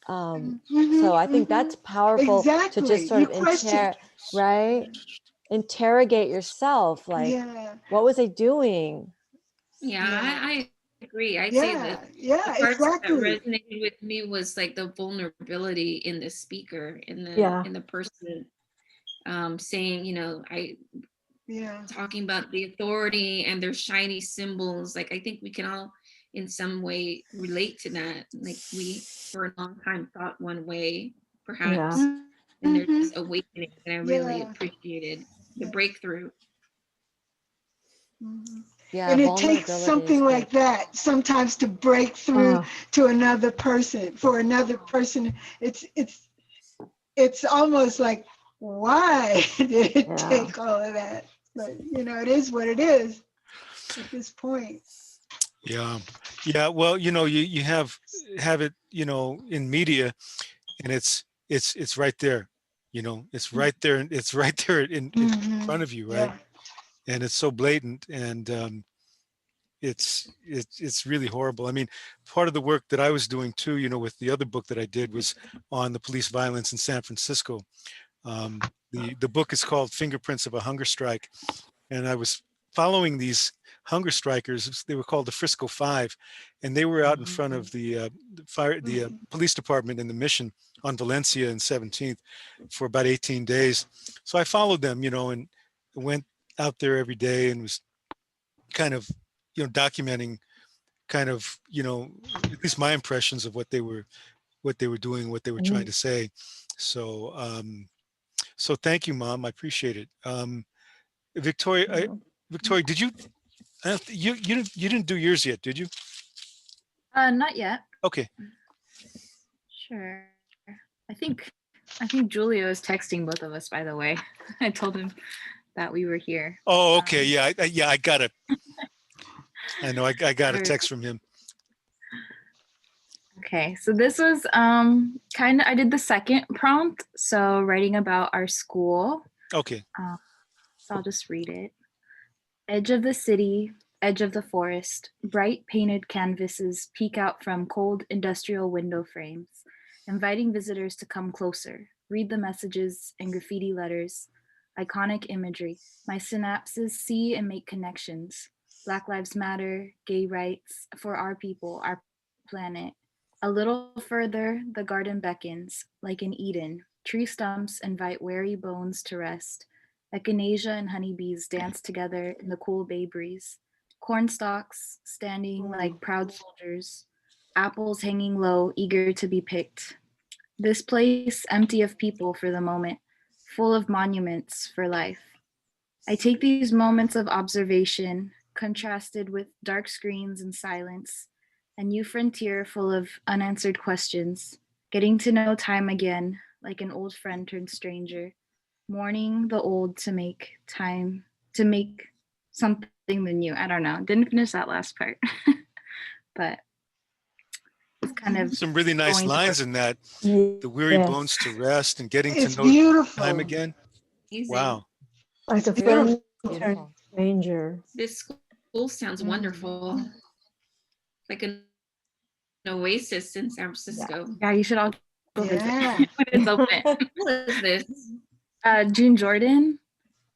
So I think that's powerful to just Exactly. sort You of question. right? Interrogate yourself, like, Yeah. what was I doing? Yeah, Yeah. I agree. I'd say Yeah. that the Yeah. parts that Exactly. resonated with me was like the vulnerability in the speaker, Yeah. in the person, saying, I Yeah. talking about the authority and their shiny symbols. Like I think we can all in some way relate to that. Like we for a long time thought one way, Yeah. perhaps, and there's Mm-hmm. this awakening, and I really Yeah. appreciated the Yeah. breakthrough. Mhm. Yeah, And it takes vulnerability is something big. like that sometimes to break through Oh, to another person. For another person, it's almost like, why did it yeah. take all of that? But it is what it is at this point. Yeah, yeah. Well, you have it, in media, and it's right there. It's right there, and it's right there in Mm-hmm. front of you, right? Yeah. And it's so blatant, and it's really horrible. I mean, part of the work that I was doing too, with the other book that I did was on the police violence in San Francisco. The book is called Fingerprints of a Hunger Strike, and I was following these hunger strikers. They were called the Frisco Five, and they were out in front of the police department in the Mission on Valencia and 17th for about 18 days. So I followed them, and went out there every day and was kind of, documenting kind of, at least my impressions of what they were doing, what they were trying to say. So, so thank you, Mom. I appreciate it. Victoria, Victoria, did you? I don't you didn't do yours yet, did you? Not yet. Okay. Sure. I think I think Julio is texting both of us, by the way. I told him that we were here. Oh, okay. Yeah, yeah. I got it. I know. I got a Or- text from him. okay, so this was kind of, I did the second prompt, so writing about our school. Okay. So I'll just read it. Edge of the city, edge of the forest, bright painted canvases peek out from cold industrial window frames, inviting visitors to come closer, read the messages and graffiti letters, iconic imagery. My synapses see and make connections. Black Lives Matter, gay rights, for our people, our planet. A little further, the garden beckons, like an Eden. Tree stumps invite weary bones to rest. Echinacea and honeybees dance together in the cool bay breeze. Corn stalks standing like proud soldiers, apples hanging low, eager to be picked. This place empty of people for the moment, full of monuments for life. I take these moments of observation, contrasted with dark screens and silence, a new frontier full of unanswered questions, getting to know time again, like an old friend turned stranger, mourning the old to make time, to make something the new. I don't know. Didn't finish that last part, but it's kind of Some really nice going lines towards. in that. The weary bones Yes, to rest and getting to It's know time beautiful. again. Amazing. Wow. like a It's friend beautiful. turned Beautiful. stranger. This school sounds Mm. wonderful. Like an oasis in San Yeah. Francisco. Yeah, you should all go visit Yeah. when it's open. What is this? June Jordan.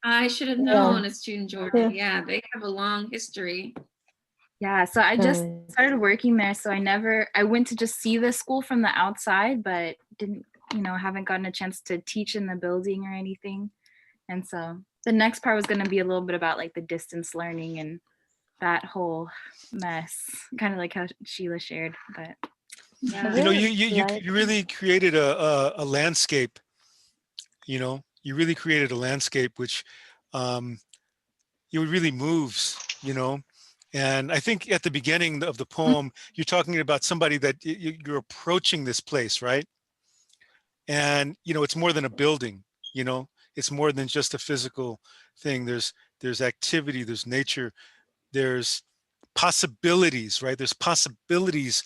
I should have Yeah. known it's June Jordan. Yeah. Yeah, they have a long history. Yeah, so I just Nice. started working there, so I went to just see the school from the outside, but didn't, haven't gotten a chance to teach in the building or anything. And so the next part was going to be a little bit about like the distance learning and that whole mess, kind of like how Sheila shared. But I yeah, You know, really you like. really created a landscape. You know, you really created a landscape which um, it really moves. You know, and I think at the beginning of the poem, you're talking about somebody that you're approaching this place, right? And it's more than a building. You know, it's more than just a physical thing. There's activity, there's nature, there's possibilities, right? There's possibilities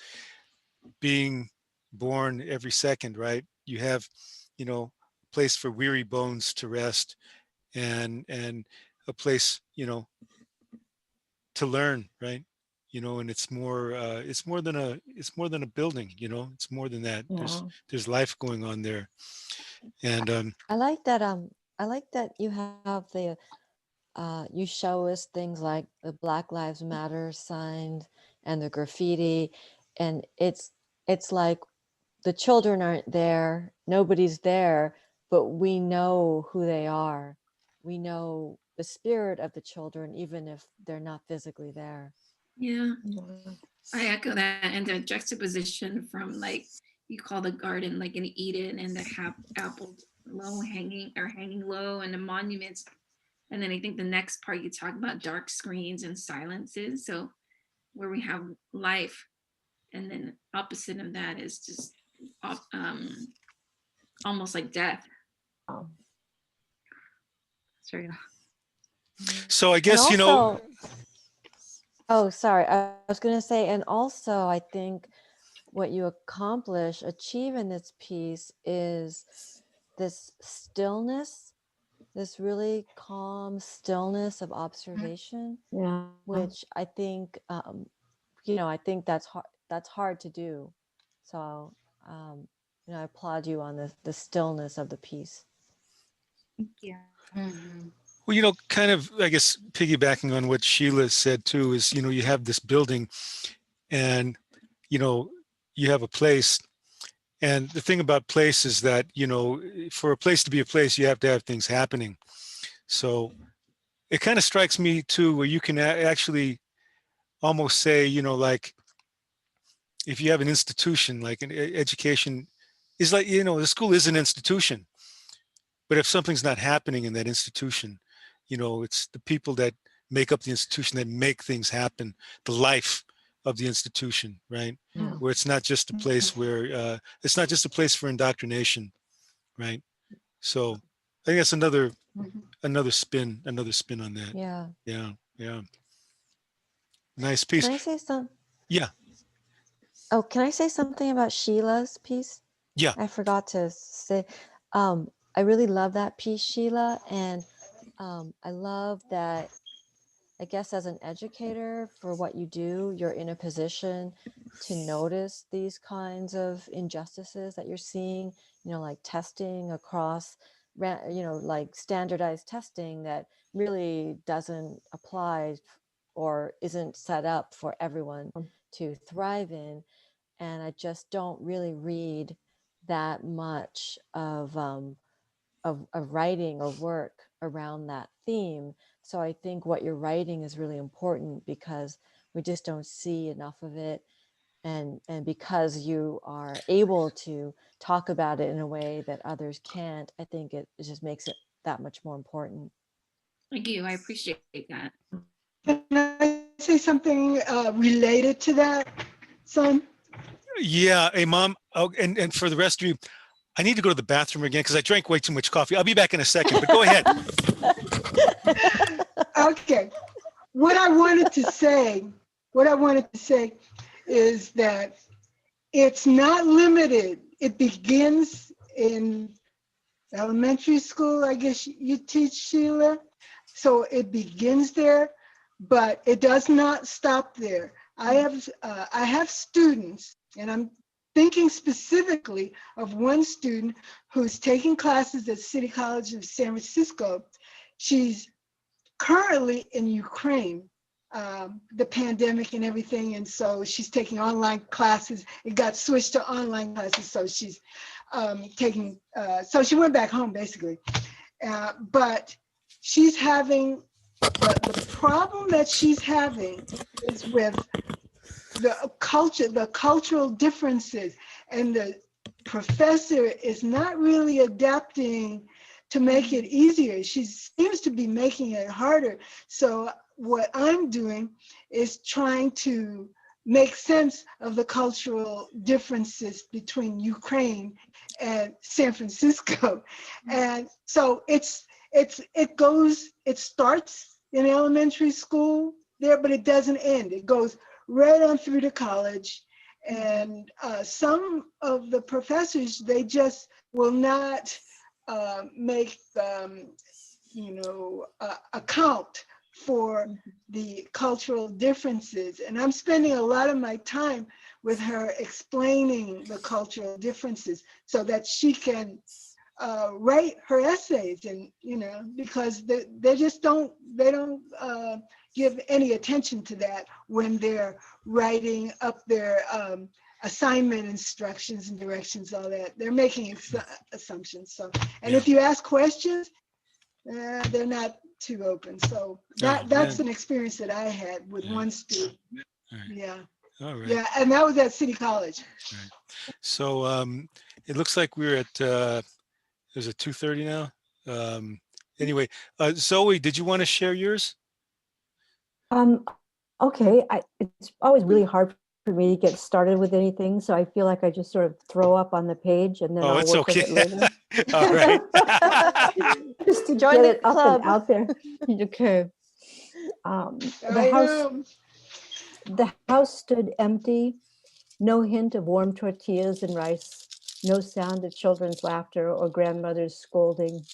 being born every second, right? You have, a place for weary bones to rest, and a place, to learn, right? And it's more than a building, it's more than that. Yeah. There's life going on there. And I like that. I like that you have the. You show us things like the Black Lives Matter signs and the graffiti, and it's like the children aren't there, nobody's there, but we know who they are. We know the spirit of the children, even if they're not physically there. Yeah, Yeah. I echo that. And the juxtaposition from like you call the garden like an Eden and the apples hanging low and the monuments. And then I think the next part you talk about dark screens and silences. So where we have life, and then opposite of that is just almost like death. Um, sorry. so I And guess, also, oh, sorry, I was going to say, and also, I think what you achieve in this piece is this stillness, this really calm stillness of observation, yeah. which I think, I think that's hard to do. So, I applaud you on the stillness of the piece. Thank you. well, kind of, I guess, piggybacking on what Sheila said too, is, you have this building and, you have a place. And the thing about place is that, for a place to be a place, you have to have things happening. So it kind of strikes me too, where you can actually almost say, like if you have an institution, like an education is like, the school is an institution, but if something's not happening in that institution, it's the people that make up the institution that make things happen, the life of the institution, right? Yeah. Where it's not just a place where it's not just a place for indoctrination, right? So I think that's another spin on that. Yeah. Yeah, yeah. Nice piece. Can I say some? Yeah, Oh, can I say something about Sheila's piece? yeah. I forgot to say, I really love that piece, Sheila. And I love that, I guess, as an educator for what you do, you're in a position to notice these kinds of injustices that you're seeing, like testing across, like standardized testing that really doesn't apply or isn't set up for everyone to thrive in. And I just don't really read that much of writing or work around that theme. So I think what you're writing is really important because we just don't see enough of it. And because you are able to talk about it in a way that others can't, I think it just makes it that much more important. Thank you. I appreciate that. Can I say something related to that? son? Yeah. Hey, Mom. Oh, and for the rest of you, I need to go to the bathroom again because I drank way too much coffee. I'll be back in a second, but go ahead. Okay. What I wanted to say, is that it's not limited. It begins in elementary school, I guess you teach, Sheila. So it begins there, but it does not stop there. I have students, and I'm thinking specifically of one student who's taking classes at City College of San Francisco. She's currently in Ukraine, the pandemic and everything, and so she's taking online classes. It got switched to online classes, so she's taking. So she went back home basically, but she's having the problem that she's having is with the culture, the cultural differences, and the professor is not really adapting to make it easier. She seems to be making it harder. So what I'm doing is trying to make sense of the cultural differences between Ukraine and San Francisco. And so it starts in elementary school there, but it doesn't end. It goes right on through to college. And some of the professors, they just will not make account for the cultural differences. And I'm spending a lot of my time with her explaining the cultural differences so that she can write her essays. And because they just don't give any attention to that when they're writing up their assignment instructions and directions, all that. They're making assumptions. So, and if you ask questions, they're not too open. So that's an experience that I had with one student. Right. Yeah. All right. Yeah, and that was at City College. Right. So it looks like we're at is it 2:30 now? Anyway, Zoe, did you want to share yours? Okay, it's always really hard for me to get started with anything, so I feel like I just sort of throw up on the page and then Oh, I'll it's work with okay. it later. All right. Just to Join get the it up club. and out there. Okay. The house stood empty, no hint of warm tortillas and rice, no sound of children's laughter or grandmother's scolding,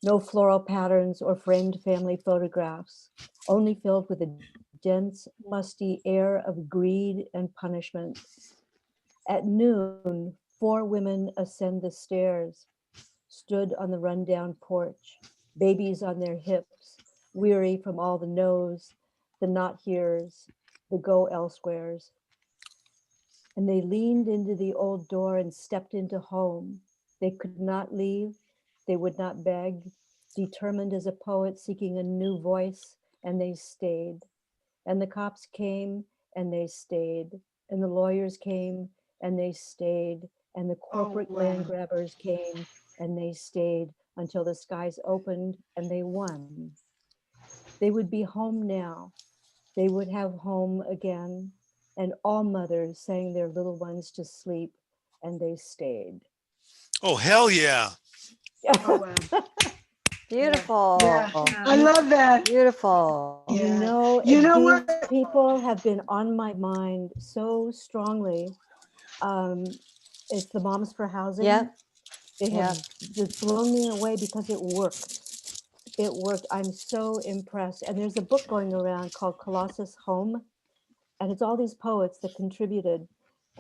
no floral patterns or framed family photographs, only filled with a dense, musty air of greed and punishment. At noon, 4 women ascend the stairs, stood on the rundown porch, babies on their hips, weary from all the no's, the not here's, the go elsewheres. And they leaned into the old door and stepped into home. They could not leave, they would not beg, determined as a poet seeking a new voice, and they stayed. And the cops came and they stayed. And the lawyers came and they stayed. And the corporate land grabbers came and they stayed until the skies opened and they won. They would be home now. They would have home again. And all mothers sang their little ones to sleep and they stayed. Oh, hell yeah. Oh, wow. Beautiful. Yeah, I love that. Beautiful. Yeah. These people have been on my mind so strongly. It's the Moms for Housing. Yeah. They have just blown me away because it worked. It worked. I'm so impressed. And there's a book going around called Colossus Home. And it's all these poets that contributed,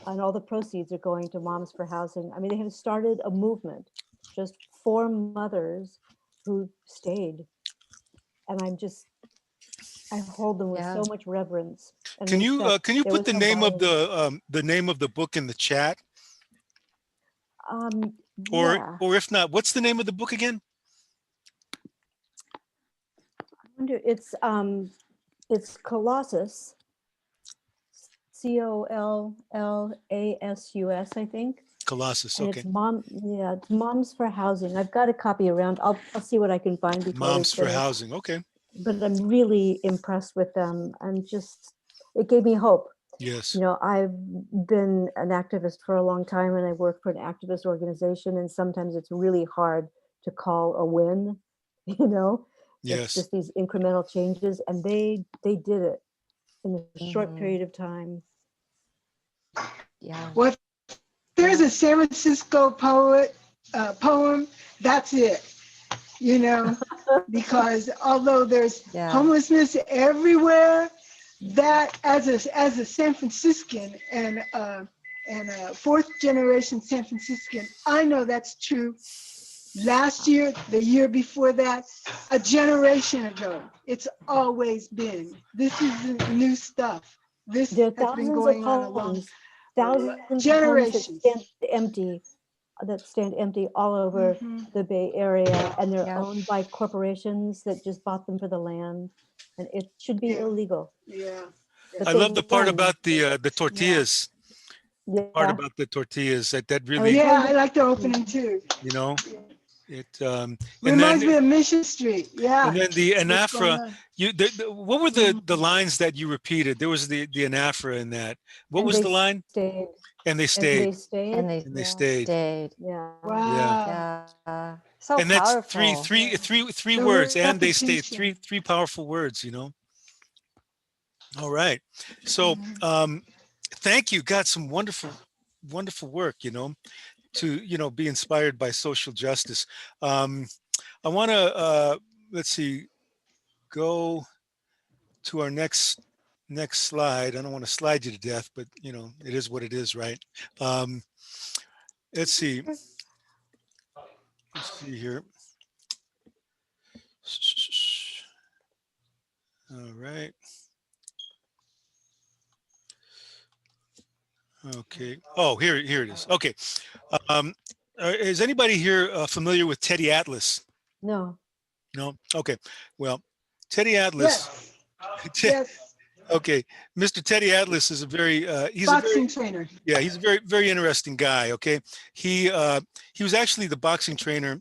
and all the proceeds are going to Moms for Housing. I mean, they have started a movement, just 4 mothers who stayed. And I hold them with so much reverence and Can respect. you There put was the no name of violence. the name of the book in the chat? Yeah. Or if not, what's the name of the book again? I wonder, it's Colossus, Collassus, I think. Colossus. And Okay. it's it's Moms for Housing. I've got a copy around. I'll see what I can find before we Moms for finish. Housing. Okay. But I'm really impressed with them. It gave me hope Yes. You know, I've been an activist for a long time and I work for an activist organization, and sometimes it's really hard to call a win, you know? It's Yes. just these incremental changes, and they did it in a short Mhm. period of time. Yeah. Well, there's a San Francisco poem, that's it, you know, because although there's Yeah. homelessness everywhere, that as a San Franciscan and a fourth generation San Franciscan, I know that's true. Last year, the year before that, a generation ago, it's always been. This isn't new stuff. This There are has been thousands of going on homes, a lo- thousands of homes generations. that stand empty all over Mhm. the Bay Area, and they're Yeah. owned by corporations that just bought them for the land, and it should be Yeah, illegal, yeah, but I yeah. love the they've part done. about the Yeah, tortillas. Part Yeah. about the tortillas that I was really, yeah, I wondering. like the opening too. you know, Yeah. it and Reminds then me of Mission Street. Yeah, the what's going anaphora. on? What were the Mhm. lines that you repeated? There was the anaphora in that. What And was they the line? stayed. And they And stayed. they stayed. And they And they Yeah. stayed. stayed. Yeah. Yeah. Wow. Yeah. So And that's powerful. Yeah. three words. The And they stayed. repetition. Three powerful words. All right. So Yeah. thank you. Got some wonderful work. To be inspired by social justice. I want to let's see, go to our next slide. I don't want to slide you to death, but it is what it is, right? Um, let's see. Let's see here. All right. Okay. Oh, here it is. Okay. Um, is anybody here familiar with Teddy Atlas? No. No. Okay. Well, Teddy Atlas. Yes. Yes. Okay, Mr. Teddy Atlas is a very Boxing trainer. he's a very interesting guy. Okay, he was actually the boxing trainer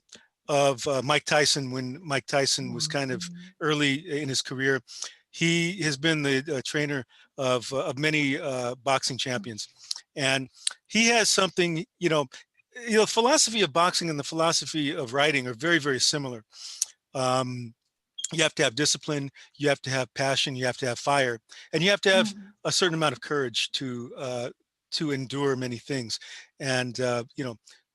of Mike Tyson when Mike Tyson was kind of Mhm. early in his career. He has been the trainer of many boxing champions, and he has something. Philosophy of boxing and the philosophy of writing are very similar. Um, you have to have discipline, you have to have passion, you have to have fire, and you have to have Mhm. a certain amount of courage to endure many things. And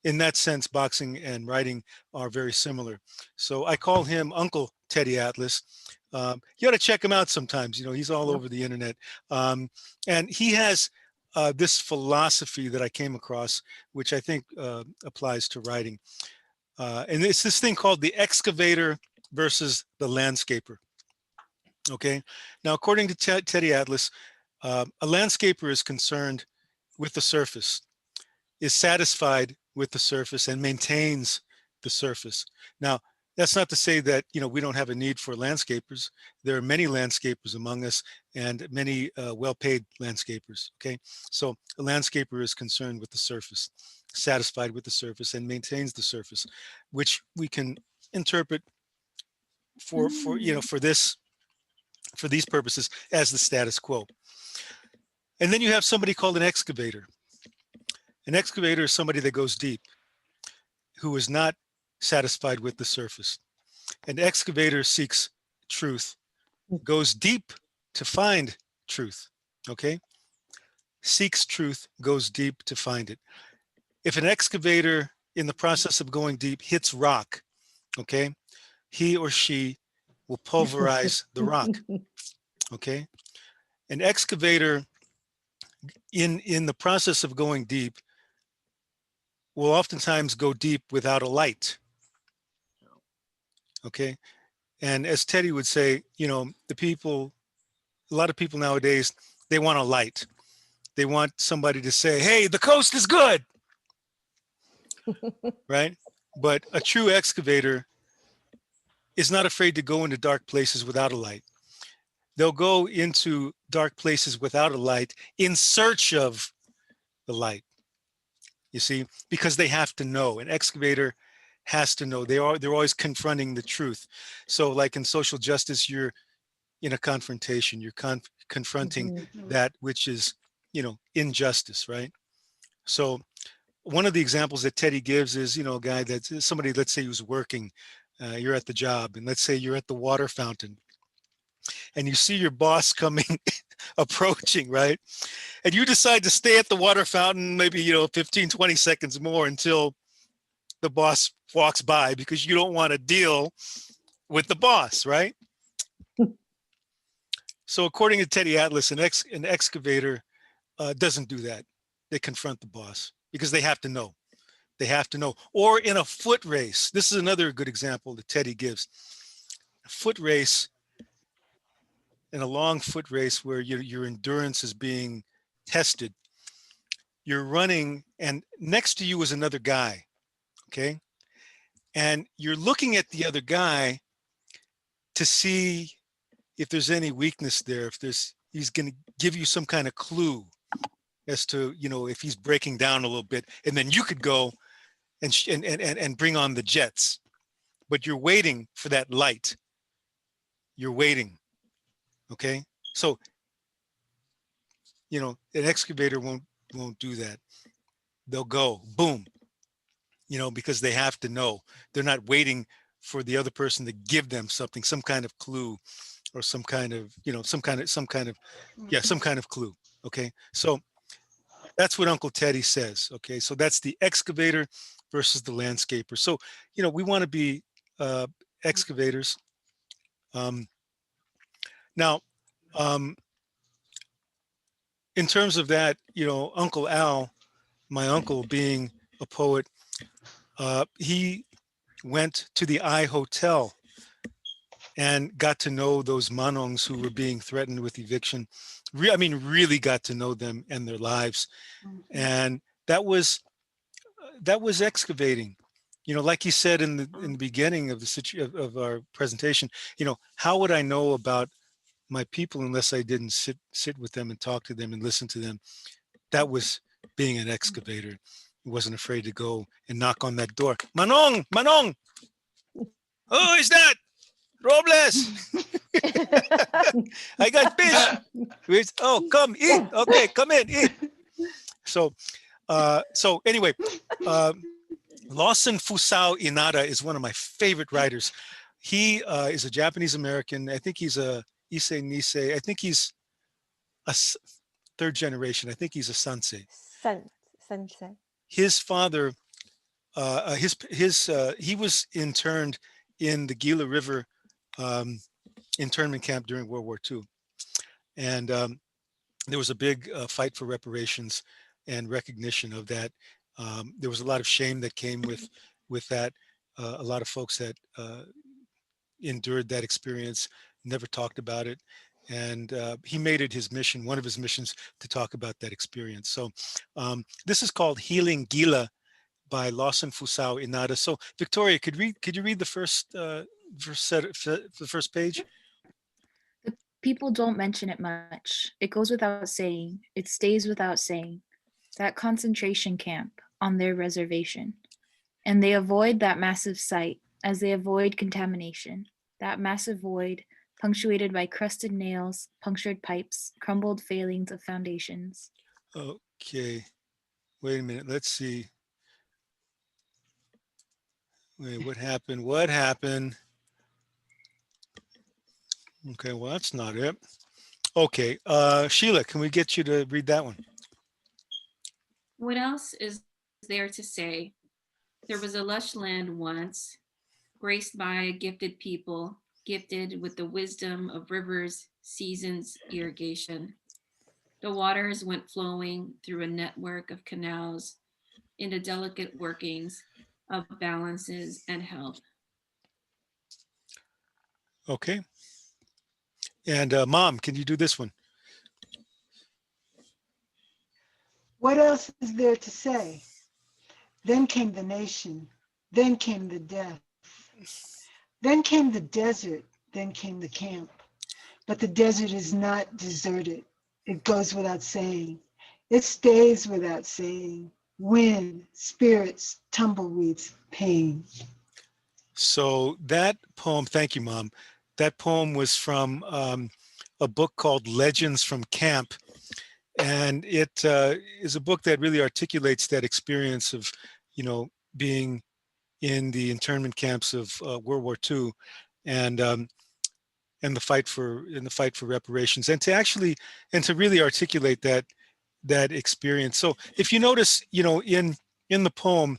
in that sense, boxing and writing are very similar. So I call him Uncle Teddy Atlas. You ought to check him out sometimes. He's all over the internet, and he has this philosophy that I came across, which I think applies to writing. And it's this thing called the excavator versus the landscaper. Okay. Now, according to Teddy Atlas, a landscaper is concerned with the surface, is satisfied with the surface, and maintains the surface. Now, that's not to say that we don't have a need for landscapers. There are many landscapers among us, and many well-paid landscapers. Okay, so a landscaper is concerned with the surface, satisfied with the surface, and maintains the surface, which we can interpret Mm. for these purposes as the status quo. And then you have somebody called an excavator. An excavator is somebody that goes deep, who is not satisfied with the surface. An excavator seeks truth, goes deep to find truth. Okay? Seeks truth, goes deep to find it. If an excavator in the process of going deep hits rock, okay, he or she will pulverize the rock. Okay? An excavator in the process of going deep will oftentimes go deep without a light. Okay. And as Teddy would say, a lot of people nowadays, they want a light. They want somebody to say, hey, the coast is good. Right. But a true excavator is not afraid to go into dark places without a light. They'll go into dark places without a light in search of the light. You see, because they have to know. An excavator has to know. They're always confronting the truth. So, like in social justice, you're in a confrontation. You're confronting Mhm. Mhm. that which is injustice, right? So one of the examples that Teddy gives is, a guy that's somebody, let's say who's working, you're at the job, and let's say you're at the water fountain and you see your boss coming, approaching, right? And you decide to stay at the water fountain, maybe, 15, 20 seconds more until the boss walks by because you don't want to deal with the boss, right? So according to Teddy Atlas, an excavator doesn't do that. They confront the boss because they have to know. They have to know. Or in a foot race, this is another good example that Teddy gives. A foot race, in a long foot race where your endurance is being tested, you're running and next to you is another guy, okay? And you're looking at the other guy to see if there's any weakness there, he's going to give you some kind of clue as to, if he's breaking down a little bit, and then you could go and bring on the jets. But you're waiting for that light. You're waiting. Okay. So, an excavator won't do that. They'll go boom, because they have to know. They're not waiting for the other person to give them something, some kind of clue or some kind of clue. Okay. So that's what Uncle Teddy says. Okay. So that's the excavator versus the landscaper. So, we want to be excavators. Now, in terms of that, Uncle Al, my uncle being a poet, he went to the I Hotel and got to know those Manongs who were being threatened with eviction. Really got to know them and their lives. And that was excavating. Like you said in the beginning of of our presentation, how would I know about my people unless I didn't sit with them and talk to them and listen to them? That was being an excavator. He wasn't afraid to go and knock on that door. Manong, Manong, who is that? Robles. I got fish. Oh, come eat. Okay, come in, eat. So anyway, Lawson Fusao Inada is one of my favorite writers. He is a Japanese American. I think he's a Issei Nisei. I think he's a third generation. I think he's a Sansei. Sensei. His father, he was interned in the Gila River internment camp during World War II, and there was a big fight for reparations and recognition of that. There was a lot of shame that came with that. A lot of folks that endured that experience never talked about it, and he made it his mission, one of his missions, to talk about that experience. So this is called Healing Gila by Lawson Fusao Inada. So Victoria, could you read the first the first page? The people don't mention it much. It goes without saying. It stays without saying. That concentration camp on their reservation. And they avoid that massive site as they avoid contamination. That massive void, punctuated by crusted nails, punctured pipes, crumbled failings of foundations. Okay. Wait a minute. Let's see. Wait, what happened? What happened? Okay, well, that's not it. Okay. Sheila, can we get you to read that one? What else is there to say? There was a lush land once, graced by a gifted people, gifted with the wisdom of rivers, seasons, irrigation. The waters went flowing through a network of canals into delicate workings of balances and health. Okay. And Mom, can you do this one? What else is there to say? Then came the nation, then came the death, then came the desert, then came the camp. But the desert is not deserted. It goes without saying. It stays without saying. Wind, spirits, tumbleweeds, pain. So that poem, thank you, Mom. That poem was from a book called Legends from Camp. And it is a book that really articulates that experience of, being in the internment camps of World War II, and and the fight for reparations, and to really articulate that experience. So if you notice, in the poem,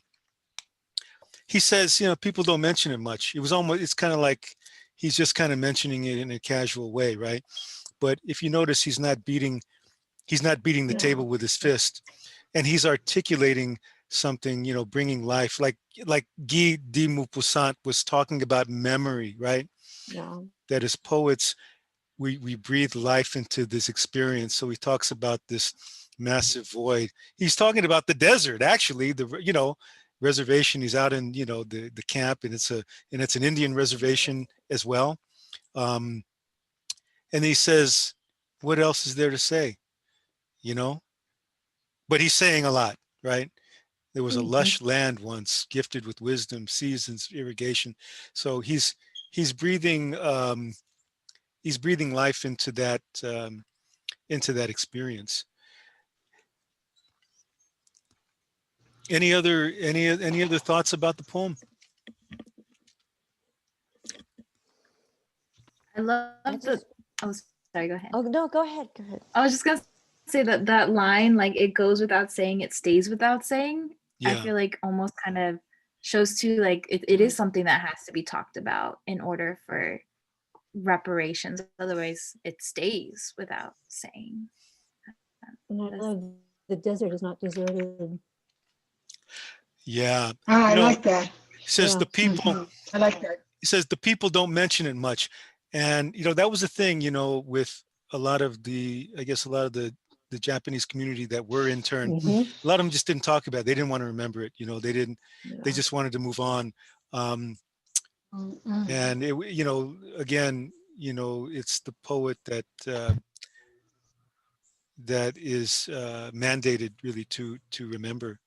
he says, people don't mention it much. It's kind of like he's just kind of mentioning it in a casual way, right? But if you notice, he's not beating the Yeah. table with his fist, and he's articulating something, bringing life, like Guy de Maupassant was talking about memory, right? Yeah. That as poets, we breathe life into this experience. So he talks about this massive void. He's talking about the desert, actually, the reservation. He's out in, the camp, and it's an Indian reservation as well. Um, and he says, what else is there to say? You know, but he's saying a lot, right? There was a Mhm. lush land once, gifted with wisdom, seasons, irrigation. So he's breathing he's breathing life into that experience. Any other thoughts about the poem? I love I the. just, Oh, sorry. Go ahead. oh no, go ahead, go ahead. I was just gonna say that line, like it goes without saying, it stays without saying. I Yeah, feel like almost kind of shows too, like it is something that has to be talked about in order for reparations. Otherwise, it stays without saying. And I That's- love the desert is not deserted. yeah. Oh, I You know, like that. he says Yeah. the people. I like that. He says the people don't mention it much, and that was the thing. With a lot of I guess a lot of the Japanese community that were interned, Hmm. a lot of them just didn't talk about it. They didn't want to remember it. They didn't. They Yeah. just wanted to move on. Mm-mm. And again, it's the poet that is mandated really to remember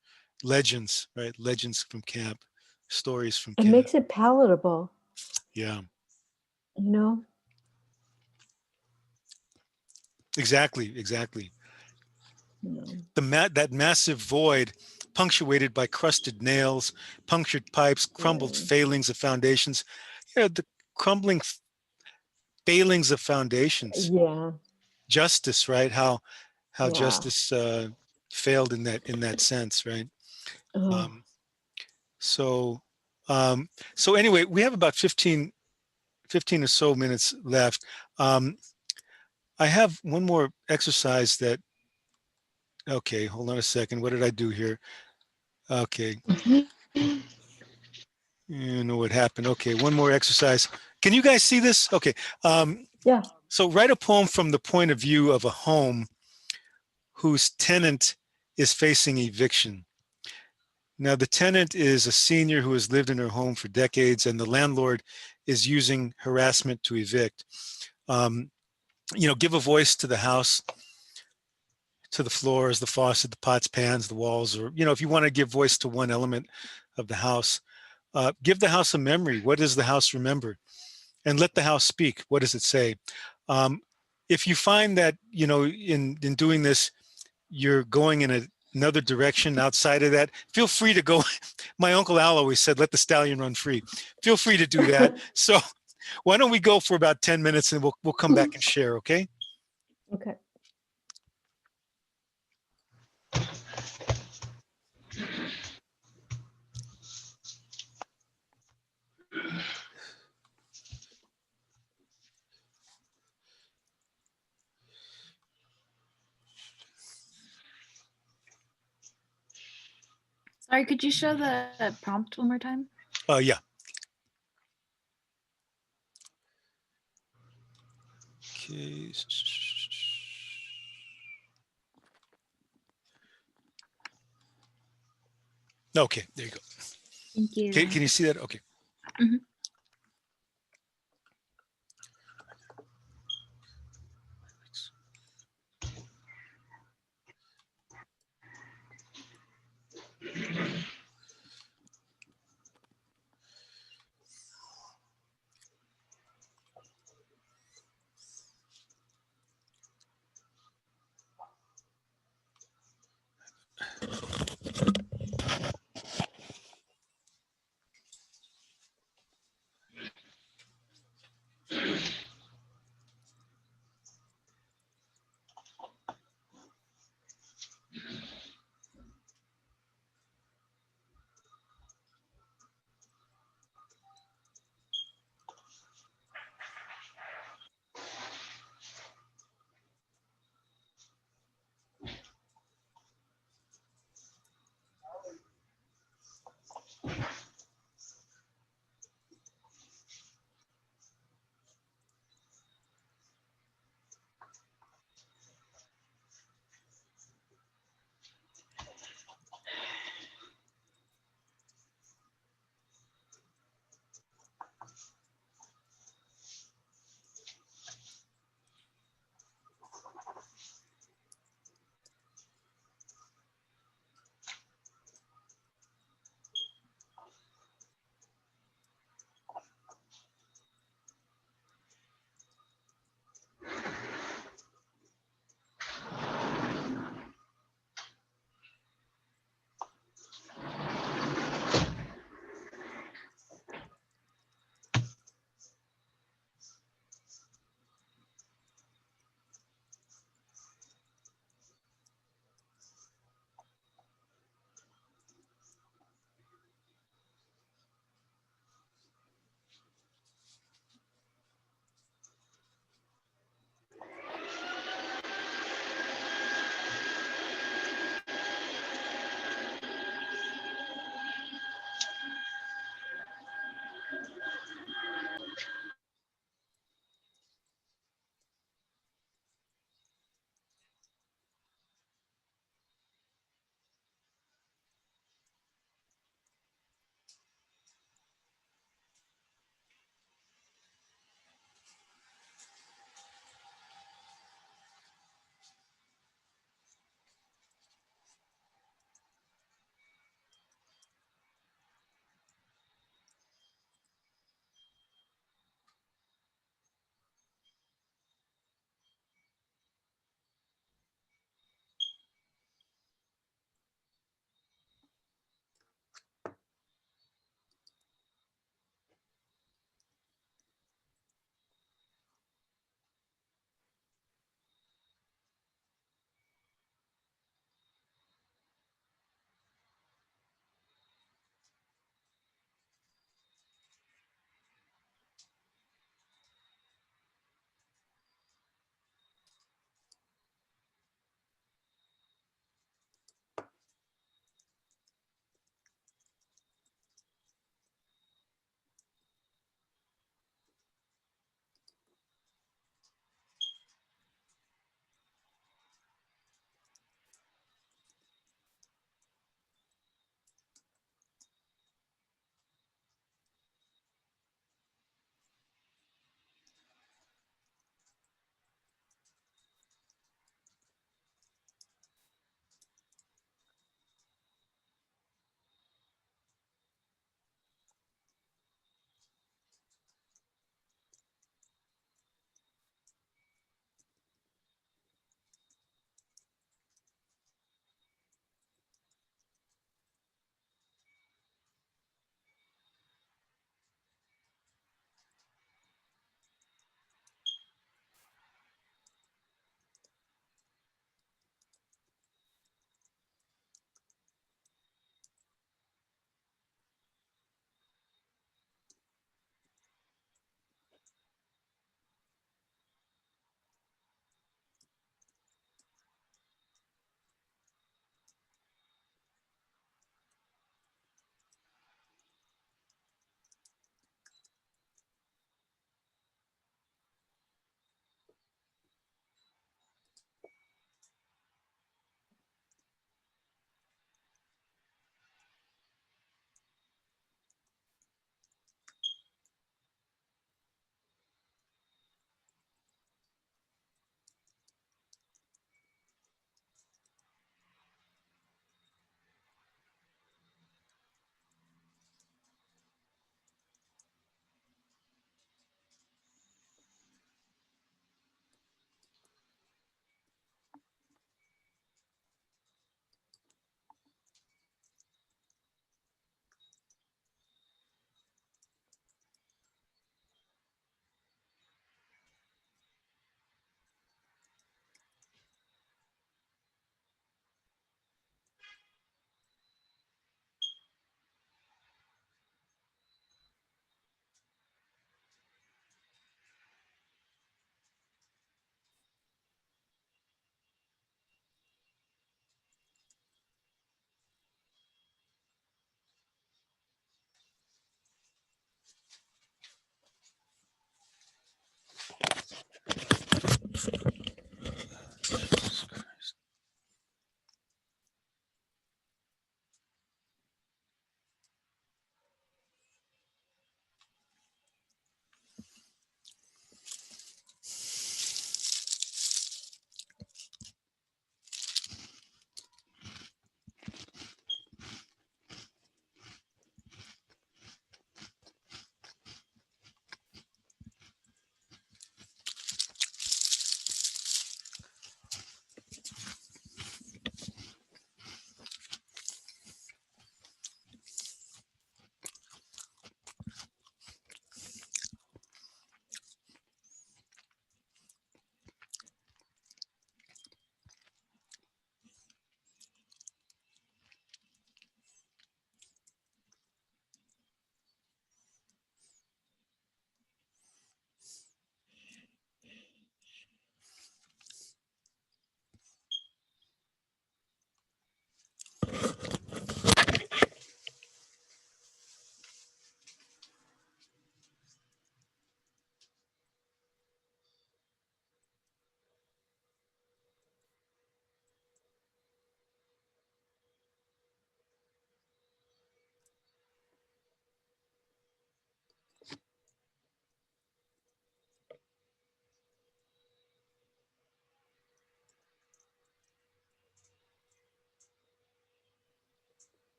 legends, right? Legends from camp, stories from It camp. makes it palatable, Yeah, you know? exactly. Yeah. That massive void, punctuated by crusted nails, punctured pipes, crumbled Yeah. failings of foundations. The crumbling failings of foundations. Yeah. Justice, right? How Yeah. justice failed in that sense, right? Oh, Um, so so anyway, we have about 15 or so minutes left. Um, I have one more exercise that. Okay, hold on a second. What did I do here? Okay, you know what happened. Okay, one more exercise. Can you guys see this? Okay. yeah. So write a poem from the point of view of a home whose tenant is facing eviction. Now, the tenant is a senior who has lived in her home for decades, and the landlord is using harassment to evict. Um, give a voice to the house, to the floors, the faucet, the pots, pans, the walls, or, if you want to give voice to one element of the house, give the house a memory. What does the house remember? And let the house speak. What does it say? Um, if you find that, in doing this, you're going in another direction outside of that, feel free to go. My Uncle Al always said, let the stallion run free. Feel free to do that. So why don't we go for about 10 minutes and we'll come back and share, okay? Okay. Sorry, could you show the prompt one more time? Yeah. Okay. Okay, there you go. Thank you. Okay, can you see that? Okay. Mhm.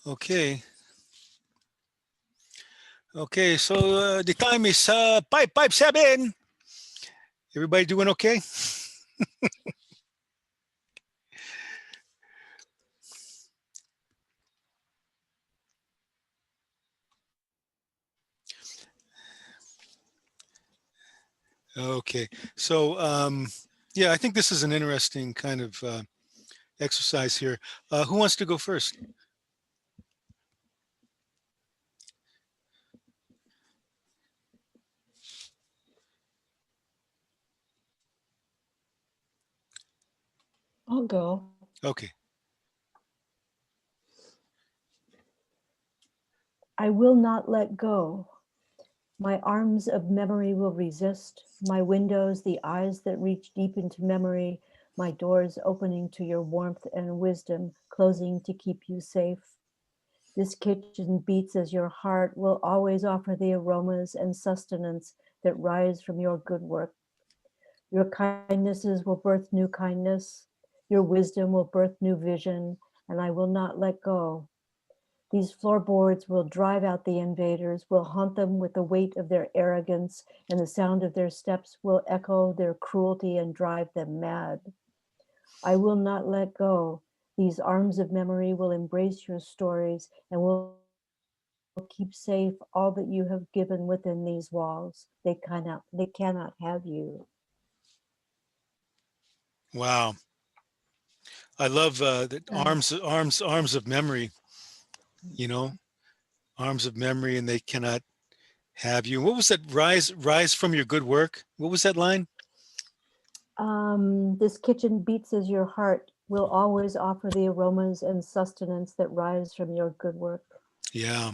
Okay. Okay, so the time is 5:57. Everybody doing okay? Okay, so yeah, I think this is an interesting kind of exercise here. Who wants to go first? I'll go. Okay. I will not let go. My arms of memory will resist. My windows, the eyes that reach deep into memory. My doors opening to your warmth and wisdom, closing to keep you safe. This kitchen beats as your heart will always offer the aromas and sustenance that rise from your good work. Your kindnesses will birth new kindness. Your wisdom will birth new vision, and I will not let go. These floorboards will drive out the invaders, will haunt them with the weight of their arrogance, and the sound of their steps will echo their cruelty and drive them mad. I will not let go. These arms of memory will embrace your stories and will keep safe all that you have given within these walls. They cannot have you. Wow. I love the Nice. arms of memory, you know, arms of memory, and they cannot have you. What was that? Rise from your good work. What was that line? This kitchen beats as your heart will always offer the aromas and sustenance that rise from your good work. Yeah.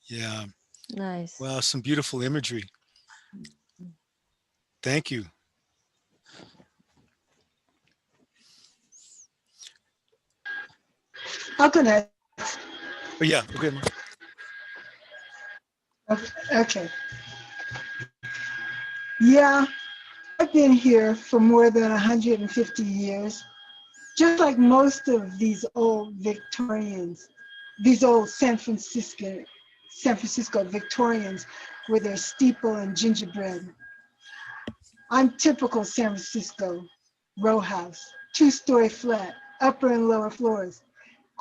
Yeah. Nice. Wow. Some beautiful imagery. Thank you. How can I? Oh, yeah. Okay. Okay. Yeah, I've been here for more than 150 years. Just like most of these old Victorians, these old San Francisco Victorians with their steeple and gingerbread. I'm typical San Francisco row house, two-story flat, upper and lower floors.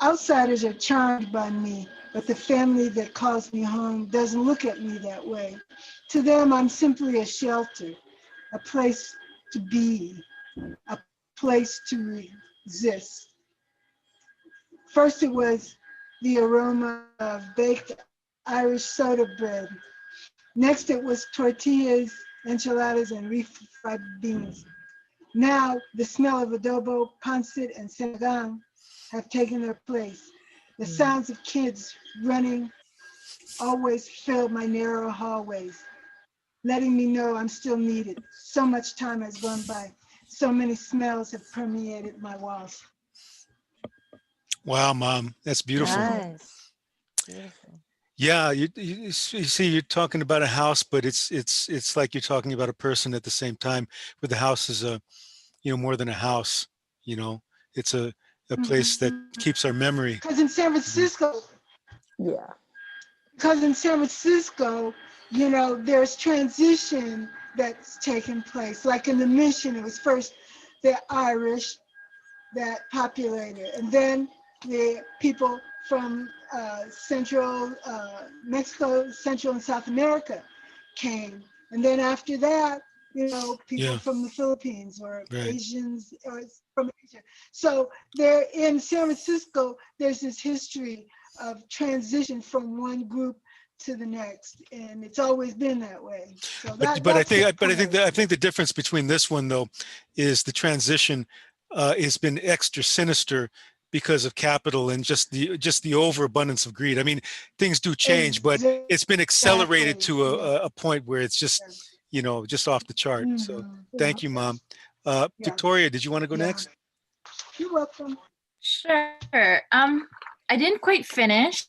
Outsiders are charmed by me, but the family that calls me home doesn't look at me that way. To them, I'm simply a shelter, a place to be, a place to exist. First, it was the aroma of baked Irish soda bread. Next, it was tortillas, enchiladas, and refried beans. Now, the smell of adobo, pancit, and sinigang have taken their place. The sounds of kids running always fill my narrow hallways, letting me know I'm still needed. So much time has gone by. So many smells have permeated my walls. Wow, Mom. That's beautiful. Nice. Beautiful. Yeah, you see, you're talking about a house, but it's like you're talking about a person at the same time. Where the house is a, more than a house. You know, it's a place that keeps our memory. Because in San Mhm. Francisco, Yeah. because in San Francisco, there's transition that's taken place. Like in the mission, it was first the Irish that populated, and then the people from Central Mexico, Central and South America came, and then after that, people Yeah, from the Philippines or right. Asians or from Asia. So there in San Francisco, there's this history of transition from one group to the next, and it's always been that way. So But that's the point I was I trying think to the make. difference between this one though is the transition has been extra sinister because of capital and just the overabundance of greed. I mean, things do change, but it's been accelerated Exactly. to Yeah. a point where it's just, Yeah. just off the chart. So Yeah. thank you, Mom. Yeah. Victoria, did you want to go Yeah. next? You're welcome. Sure. I didn't quite finish.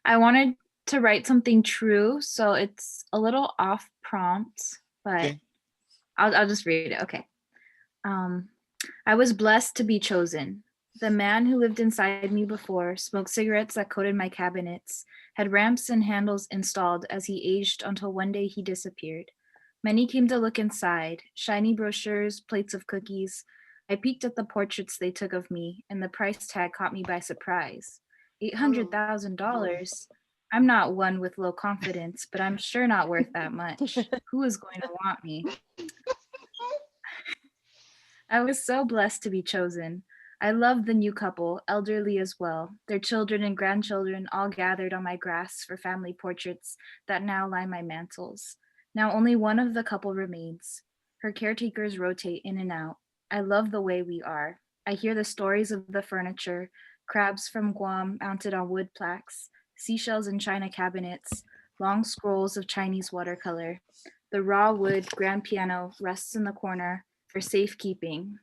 I wanted to write something true, so it's a little off prompt, but Okay. I'll just read it. Okay. Um, I was blessed to be chosen. The man who lived inside me before smoked cigarettes that coated my cabinets, had ramps and handles installed as he aged until one day he disappeared. Many came to look inside, shiny brochures, plates of cookies. I peeked at the portraits they took of me, and the price tag caught me by surprise. Oh, $800,000. I'm not one with low confidence, but I'm sure not worth that much. Who is going to want me? I was so blessed to be chosen. I loved the new couple, elderly as well, their children and grandchildren all gathered on my grass for family portraits that now line my mantels. Now only one of the couple remains. Her caretakers rotate in and out. I love the way we are. I hear the stories of the furniture, crabs from Guam mounted on wood plaques, seashells in china cabinets, long scrolls of Chinese watercolor. The raw wood grand piano rests in the corner for safekeeping.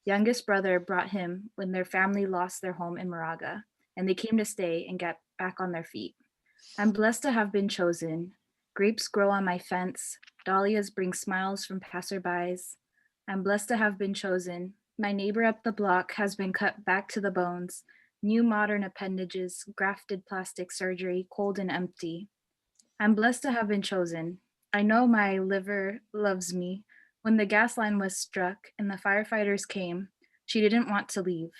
Youngest brother brought him when their family lost their home in Moraga, and they came to stay and get back on their feet. I'm blessed to have been chosen. Grapes grow on my fence. Dahlias bring smiles from passerbys. I'm blessed to have been chosen. My neighbor up the block has been cut back to the bones. New modern appendages, grafted plastic surgery, cold and empty. I'm blessed to have been chosen. I know my liver loves me. When the gas line was struck and the firefighters came, she didn't want to leave.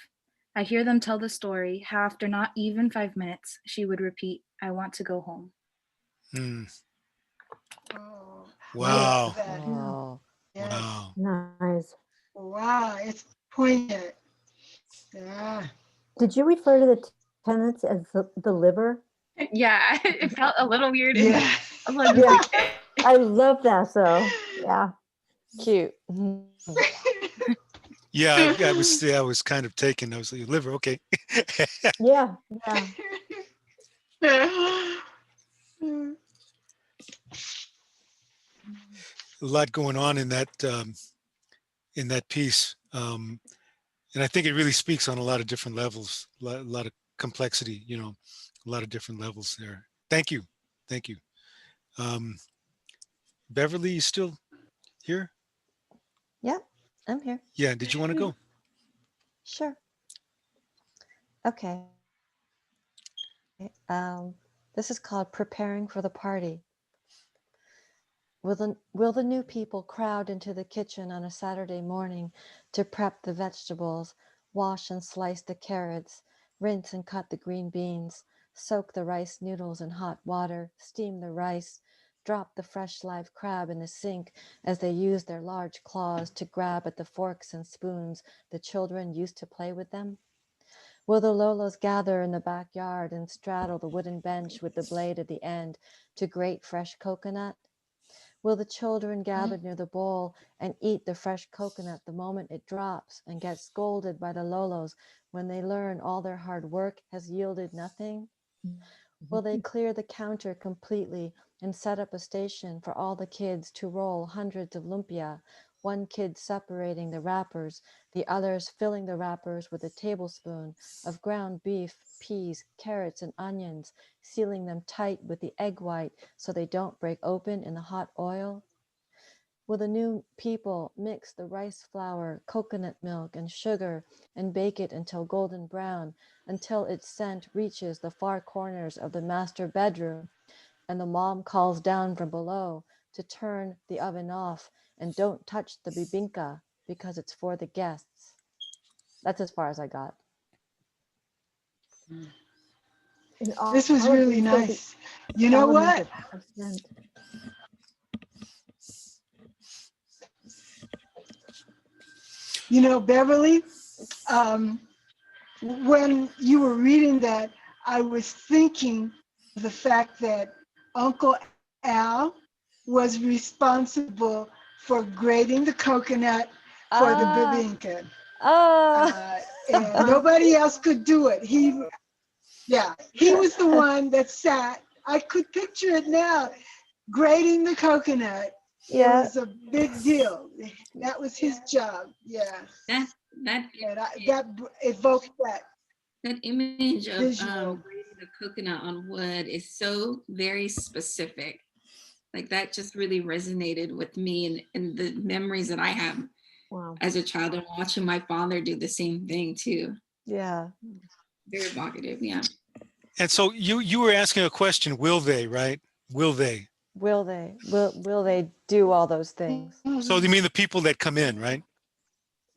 I hear them tell the story how after not even 5 minutes, she would repeat, I want to go home. Hmm. oh, I Wow. love that. Oh, Yes. Wow. Nice. Wow, it's poignant. Yeah. Did you refer to the tenants as the liver? Yeah, it felt a little weird. And Yeah. I was like, Yeah, I love that. So, yeah. cute. Yeah, I was kind of taken. I was like, liver, okay. Yeah. Yeah. A lot going on in that piece, and I think it really speaks on a lot of different levels, a lot of complexity. You know, a lot of different levels there. Thank you, thank you. Um, Beverly, you still here? Yeah, I'm here. Yeah. Did you want to go? Sure. Okay. This is called Preparing for the Party. Will the new people crowd into the kitchen on a Saturday morning to prep the vegetables, wash and slice the carrots, rinse and cut the green beans, soak the rice noodles in hot water, steam the rice, drop the fresh live crab in the sink as they use their large claws to grab at the forks and spoons the children used to play with them? Will the Lolos gather in the backyard and straddle the wooden bench with the blade at the end to grate fresh coconut? Will the children gather near the bowl and eat the fresh coconut the moment it drops and get scolded by the Lolos when they learn all their hard work has yielded nothing? Will they clear the counter completely and set up a station for all the kids to roll hundreds of lumpia, one kid separating the wrappers, the others filling the wrappers with a tablespoon of ground beef, peas, carrots, and onions, sealing them tight with the egg white so they don't break open in the hot oil? Will the new people mix the rice flour, coconut milk, and sugar and bake it until golden brown, until its scent reaches the far corners of the master bedroom, and the mom calls down from below to turn the oven off and don't touch the bibinka because it's for the guests? That's as far as I got. And This was all of really these basic nice. You know elements what? of house scent. You know, Beverly, um, when you were reading that, I was thinking the fact that Uncle Al was responsible for grating the coconut for the Ah, bibinka. ah. And nobody else could do it. He was the one that sat. I could picture it now, grating the coconut. It Yeah. was a big deal. That was his job. Yeah, That that and that evoked that that image of visual. grating the coconut on wood is so very specific. Like that just really resonated with me and the memories that I have Wow. as a child and watching my father do the same thing too. Yeah. Very evocative. Yeah. And so you were asking a question, will they, right? Will they? Will they? Will they do all those things? So you mean the people that come in, right?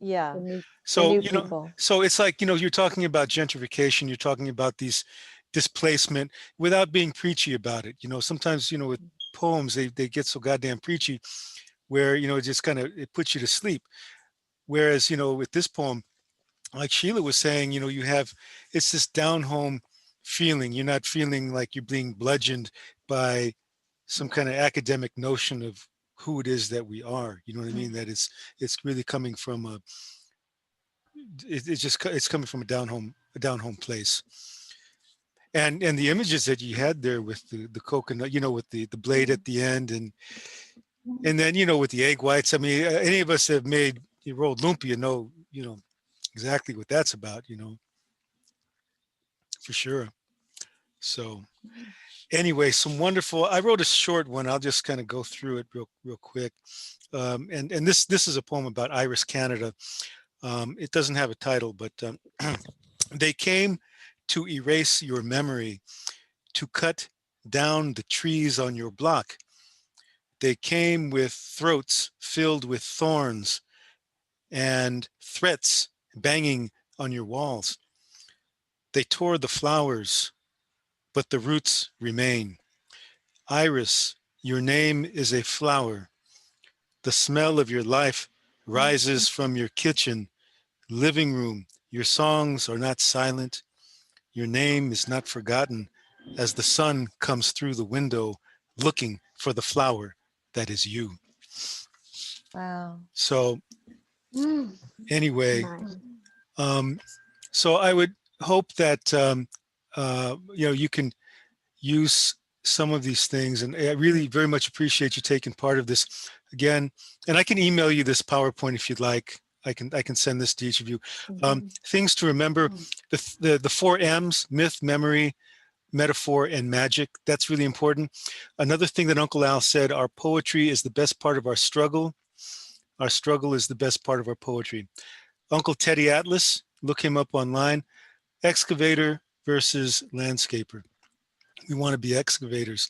Yeah. The new The So, new you know, people. so it's like, you're talking about gentrification, you're talking about these displacement without being preachy about it. Sometimes, with poems, they get so goddamn preachy where, it just kind of, it puts you to sleep. Whereas, with this poem, like Sheila was saying, it's this down home feeling. You're not feeling like you're being bludgeoned by some kind of academic notion of who it is that we are. You know what I mean? That it's really coming from it's coming from a down home place. And the images that you had there with the coconut, with the blade at the end, and then with the egg whites. I mean, any of us have made rolled lumpia know exactly what that's about, for sure. So anyway, some wonderful. I wrote a short one. I'll just kind of go through it real quick. And this is a poem about Iris Canada. It doesn't have a title, but they came to erase your memory, to cut down the trees on your block. They came with throats filled with thorns and threats banging on your walls. They tore the flowers, but the roots remain. Iris, your name is a flower. The smell of your life rises from your kitchen, living room. Your songs are not silent. Your name is not forgotten as the sun comes through the window looking for the flower that is you. Wow. So anyway, nice. um, so I would hope that you can use some of these things, and I really very much appreciate you taking part of this again. And I can email you this PowerPoint if you'd like. I can send this to each of you. Things to remember: the 4 M's: myth, memory, metaphor, and magic. That's really important. Another thing that Uncle Al said: our poetry is the best part of our struggle. Our struggle is the best part of our poetry. Uncle Teddy Atlas, look him up online. Excavator versus landscaper. We want to be excavators.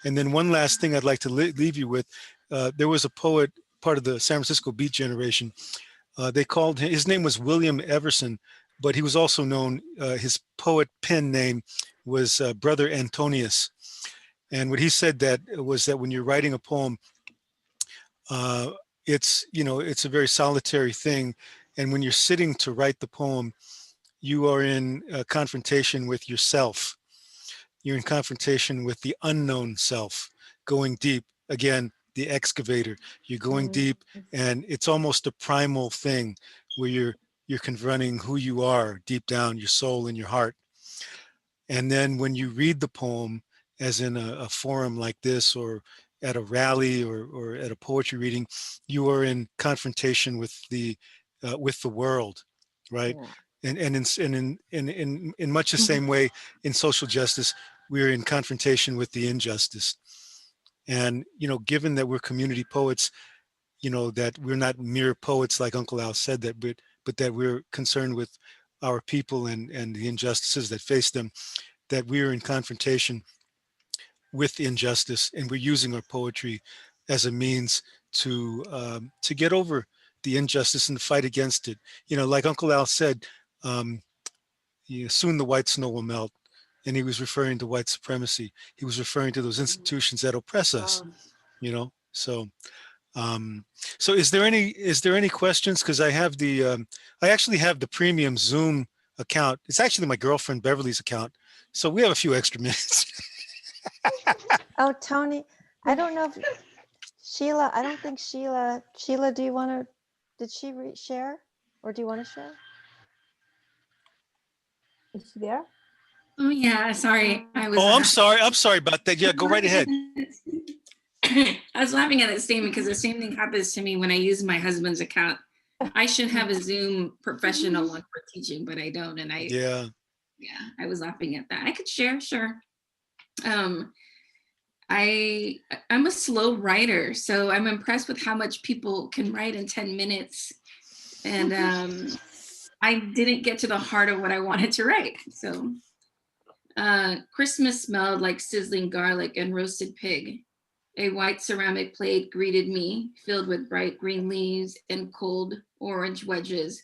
And then one last thing I'd like to leave you with. There was a poet, part of the San Francisco Beat generation. They called him, his name was William Everson, but he was also known, his poet pen name was Brother Antonius. And what he said that was that when you're writing a poem, it's a very solitary thing. And when you're sitting to write the poem, you are in confrontation with yourself. You're in confrontation with the unknown self, going deep. Again, the excavator. You're going deep, and it's almost a primal thing where you're confronting who you are deep down, your soul and your heart. And then when you read the poem, as in a forum like this, or at a rally, or at a poetry reading, you are in confrontation with the world, right? Yeah. And in much the same way, in social justice, we're in confrontation with the injustice. And given that we're community poets, that we're not mere poets like Uncle Al said, but that we're concerned with our people and the injustices that face them, that we're in confrontation with injustice, and we're using our poetry as a means to get over the injustice and to fight against it. Like Uncle Al said, soon the white snow will melt, and he was referring to white supremacy. He was referring to those institutions that oppress us. So so is there any questions? Because I actually have the premium Zoom account. It's actually my girlfriend Beverly's account, so we have a few extra minutes. Oh, Tony, I don't know if Sheila, I don't think Sheila, do you want to, did she share, or do you want to share? Is she there? Oh yeah, sorry. Oh, I'm sorry about that. Yeah, go right ahead. I was laughing at that statement because the same thing happens to me when I use my husband's account. I should have a Zoom professional one for teaching, but I don't. And Yeah, I was laughing at that. I could share, sure. I'm a slow writer, so I'm impressed with how much people can write in 10 minutes. And I didn't get to the heart of what I wanted to write. So Christmas smelled like sizzling garlic and roasted pig. A white ceramic plate greeted me, filled with bright green leaves and cold orange wedges,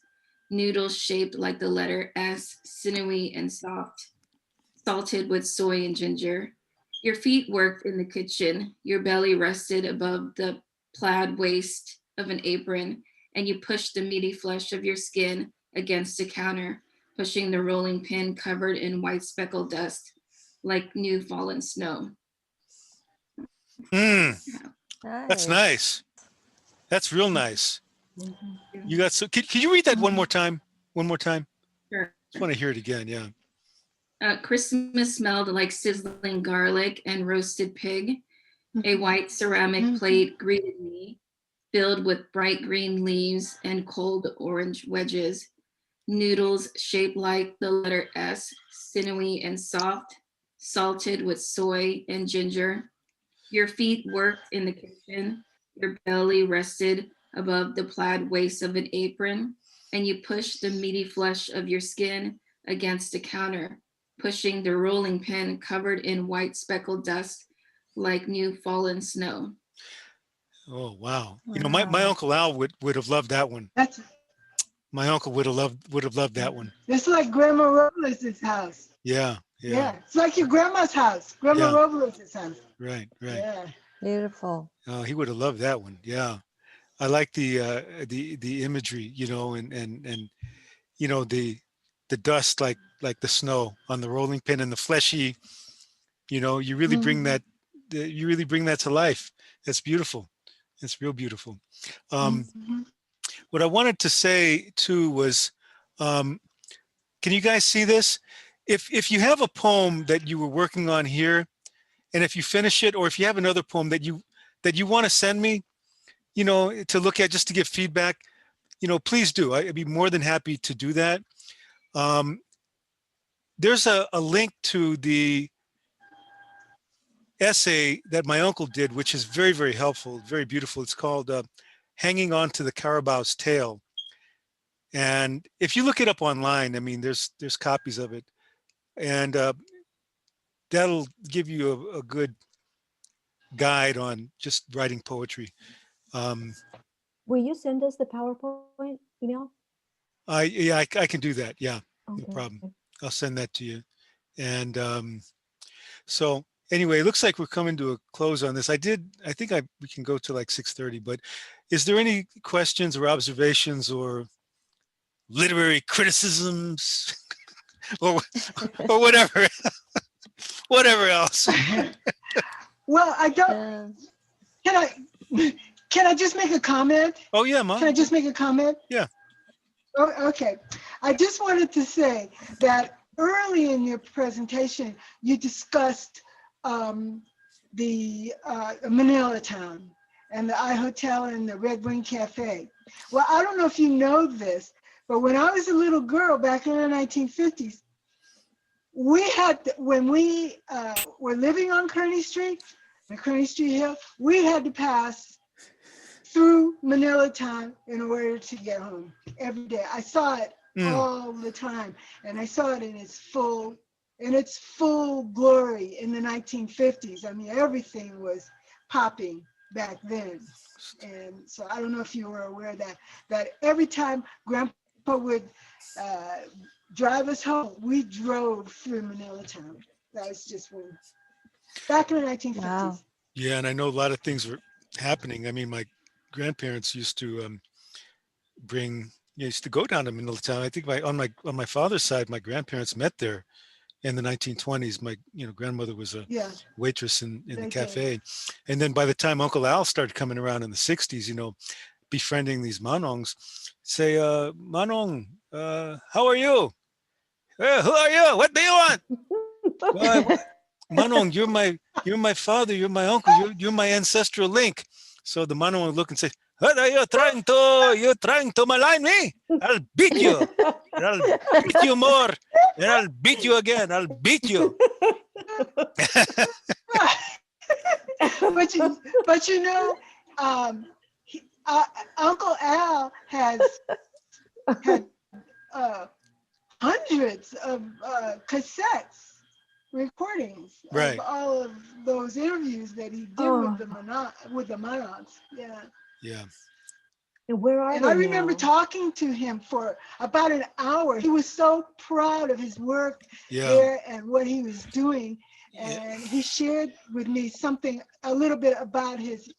noodles shaped like the letter S, sinewy and soft, salted with soy and ginger. Your feet worked in the kitchen, your belly rested above the plaid waist of an apron, and you pushed the meaty flesh of your skin against the counter, pushing the rolling pin covered in white speckled dust like new fallen snow. Mm, that's Nice. nice. That's real nice. Mhm. You got so. Could you read that one Mhm. more time? One more time. Sure. Just want to hear it again. Yeah. Christmas smelled like sizzling garlic and roasted pig. A Mhm. white ceramic Mhm. plate greeted me, filled with bright green leaves and cold orange wedges, noodles shaped like the letter S, sinewy and soft, salted with soy and ginger. Your feet worked in the kitchen, your belly rested above the plaid waist of an apron, and you pushed the meaty flesh of your skin against the counter, pushing the rolling pin covered in white speckled dust like new fallen snow. Oh wow. You know, my Wow. uncle Al would have loved that one. That's My uncle would have loved that one. it's like Grandma Robles' house. Yeah. Yeah. Yeah, it's like your grandma's house, Grandma Yeah. Robles' house. Right. Right. Yeah. Beautiful. Oh, he would have loved that one. Yeah. I like the imagery, and the dust like the snow on the rolling pin and the fleshy, you really bring Mhm. that to life. That's beautiful. It's real beautiful. Um, Mhm. what I wanted to say too was, um, can you guys see this? If you have a poem that you were working on here, and if you finish it, or if you have another poem that you want to send me, to look at just to give feedback, please do. I'd be more than happy to do that. Um, there's a link to the essay that my uncle did, which is very, very helpful, very beautiful. It's called Hanging On to the Carabao's Tail. And if you look it up online, I mean, there's copies of it. And that'll give you a good guide on just writing poetry. Um, Will you send us the PowerPoint email? I can do that. Yeah, no Okay. problem. I'll send that to you. And so anyway, it looks like we're coming to a close on this. I think we can go to like 6:30, but is there any questions or observations or literary criticisms or or whatever, whatever else? Well, I don't. Yeah. Can I? Can I just make a comment? Oh yeah, Can I Mom. just make a comment? Yeah. Oh, okay. I just wanted to say that early in your presentation, you discussed the Manila Town and the I Hotel and the Red Wing Cafe. Well, I don't know if you know this, but when I was a little girl back in the 1950s, when we were living on Kearney Street, the Kearney Street Hill, we had to pass through Manila Town in order to get home every day. I saw it Mm. all the time, and I saw it in its full glory in the 1950s. I mean, everything was popping back then. And so I don't know if you were aware of that every time Grandpa would drive us home, we drove through Manila Town. That was just back in the 1950s. Wow. Yeah, and I know a lot of things were happening. I mean, my grandparents used to used to go down to Manila Town. I think on my father's side, my grandparents met there in the 1920s. My grandmother was a Yeah, waitress in the they did. cafe, and then by the time Uncle Al started coming around in the 60s, befriending these Manongs, say, Manong, how are you? Who are you? What do you want? Well, Manong, you're my father, you're my uncle, you're my ancestral link. So the Manong would look and say, what are you trying to malign me? I'll beat you. And I'll beat you more. And I'll beat you again. I'll beat you. but um, Uncle Al had uh, hundreds of cassettes, recordings of Right. all of those interviews that he did Oh, with the monarchs. Yeah. Yeah. and where are And I they remember now? talking to him for about an hour. He was so proud of his work Yeah. there and what he was doing. Yeah. And he shared with me something, a little bit about his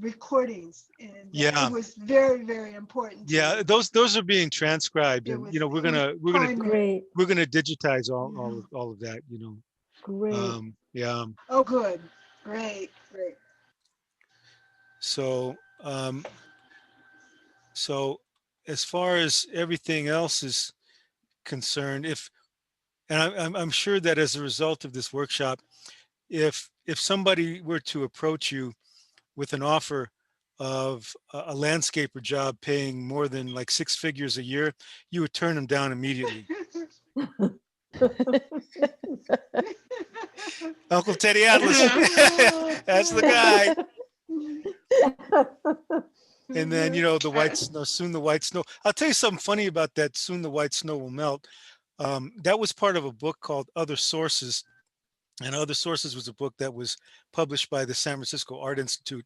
recordings. And it Yeah. was very, very important to Yeah. me. Those are being transcribed, It and was, we're it was gonna primary. Great, we're gonna digitize Mhm. all of that. great. Yeah. Oh, good. Great, great. So so as far as everything else is concerned, if and I'm sure that as a result of this workshop, if somebody were to approach you with an offer of a landscaper job paying more than like six figures a year, you would turn them down immediately. Uncle Teddy Atlas, that's the guy. And then the white snow. Soon the white snow. I'll tell you something funny about that. Soon the white snow will melt. That was part of a book called Other Sources. And Other Sources was a book that was published by the San Francisco Art Institute.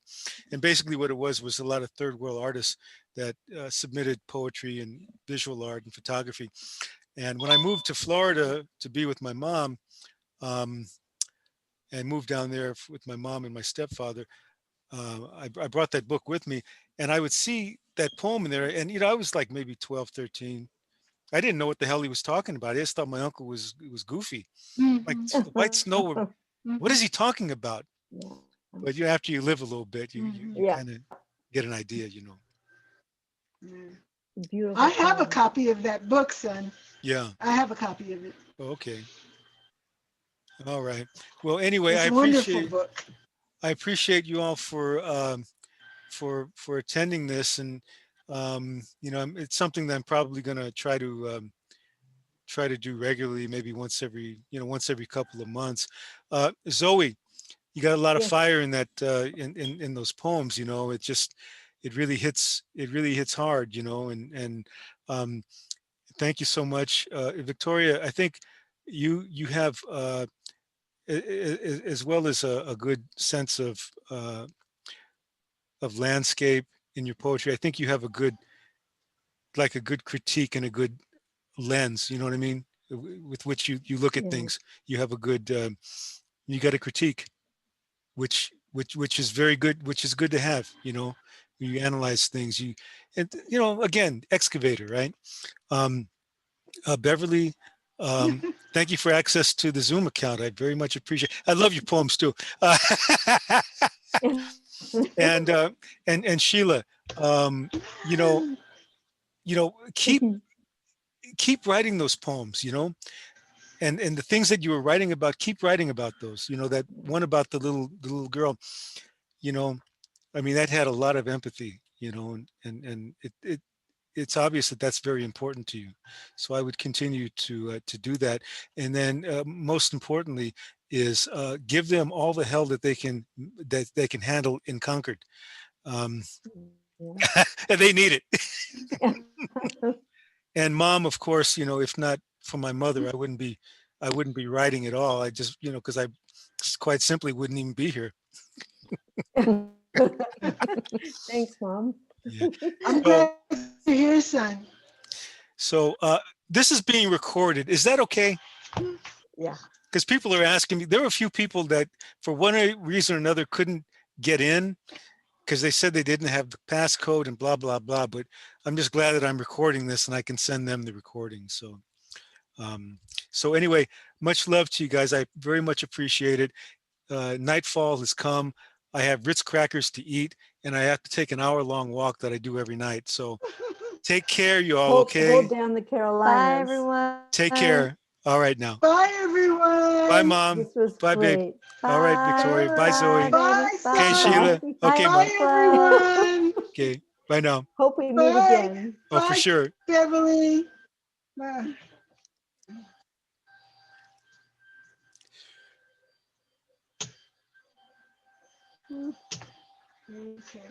And basically, what it was a lot of third world artists that submitted poetry and visual art and photography. And when I moved to Florida to be with my mom, um, and moved down there with my mom and my stepfather, I brought that book with me, and I would see that poem in there. And I was like maybe 12, 13. I didn't know what the hell he was talking about. I just thought my uncle was goofy. Like Mhm, the white snow. What is mhm, he talking about? Yeah. But after you live a little bit, you mhm. Yeah. kind of get an idea. Yeah. I Beautiful have a poem. copy of that book, son. Yeah. I have a copy of it. Okay. All right. Well, anyway, It's a wonderful book. I appreciate you all for attending this, and it's something that I'm probably going to try to do regularly, maybe once every couple of months. Zoe, you got a lot of Yes. fire in that in those poems. It really hits hard. And um, thank you so much, Victoria. I think you have as well as a good sense of landscape in your poetry. I think you have a good critique and a good lens. You know what I mean? With which you look at Yeah. things. You have a good you got a critique, which is very good, which is good to have. You analyze things. And again, excavator, right? Um, Beverly, thank you for access to the Zoom account. I very much appreciate. I love your poems too. And and Sheila, you know, keep writing those poems. And the things that you were writing about, keep writing about those. That one about the little girl. You know, I mean, that had a lot of empathy. And it's obvious that that's very important to you. So I would continue to do that. And then most importantly is give them all the hell that they can handle in Concord. Um, Yeah. and they need it. Yeah. And mom, of course, if not for my mother, I wouldn't be writing at all. I just, because I quite simply wouldn't even be here. Thanks, Mom. Yeah. I'm So, glad you're here, son. so this is being recorded. Is that okay? Yeah. Because people are asking me. There were a few people that, for one reason or another, couldn't get in because they said they didn't have the passcode and blah blah blah. But I'm just glad that I'm recording this and I can send them the recording. Um, so anyway, much love to you guys. I very much appreciate it. Nightfall has come. I have Ritz crackers to eat, and I have to take an hour-long walk that I do every night. So take care, you all. Hold Okay. down the Bye, Carolinas. everyone. Take care. All right now. Bye, Bye, everyone. mom. This was Bye, babe. great. All right, Bye. Victoria. Bye, Bye, Zoe. baby. Bye, Okay, son. Sheila. Bye. Bye. Bye, Okay, Bye, mom. Nicholas. everyone. Okay. Bye now. Hope we meet Bye. again. Oh, for Bye, sure. Beverly. Bye. Okay.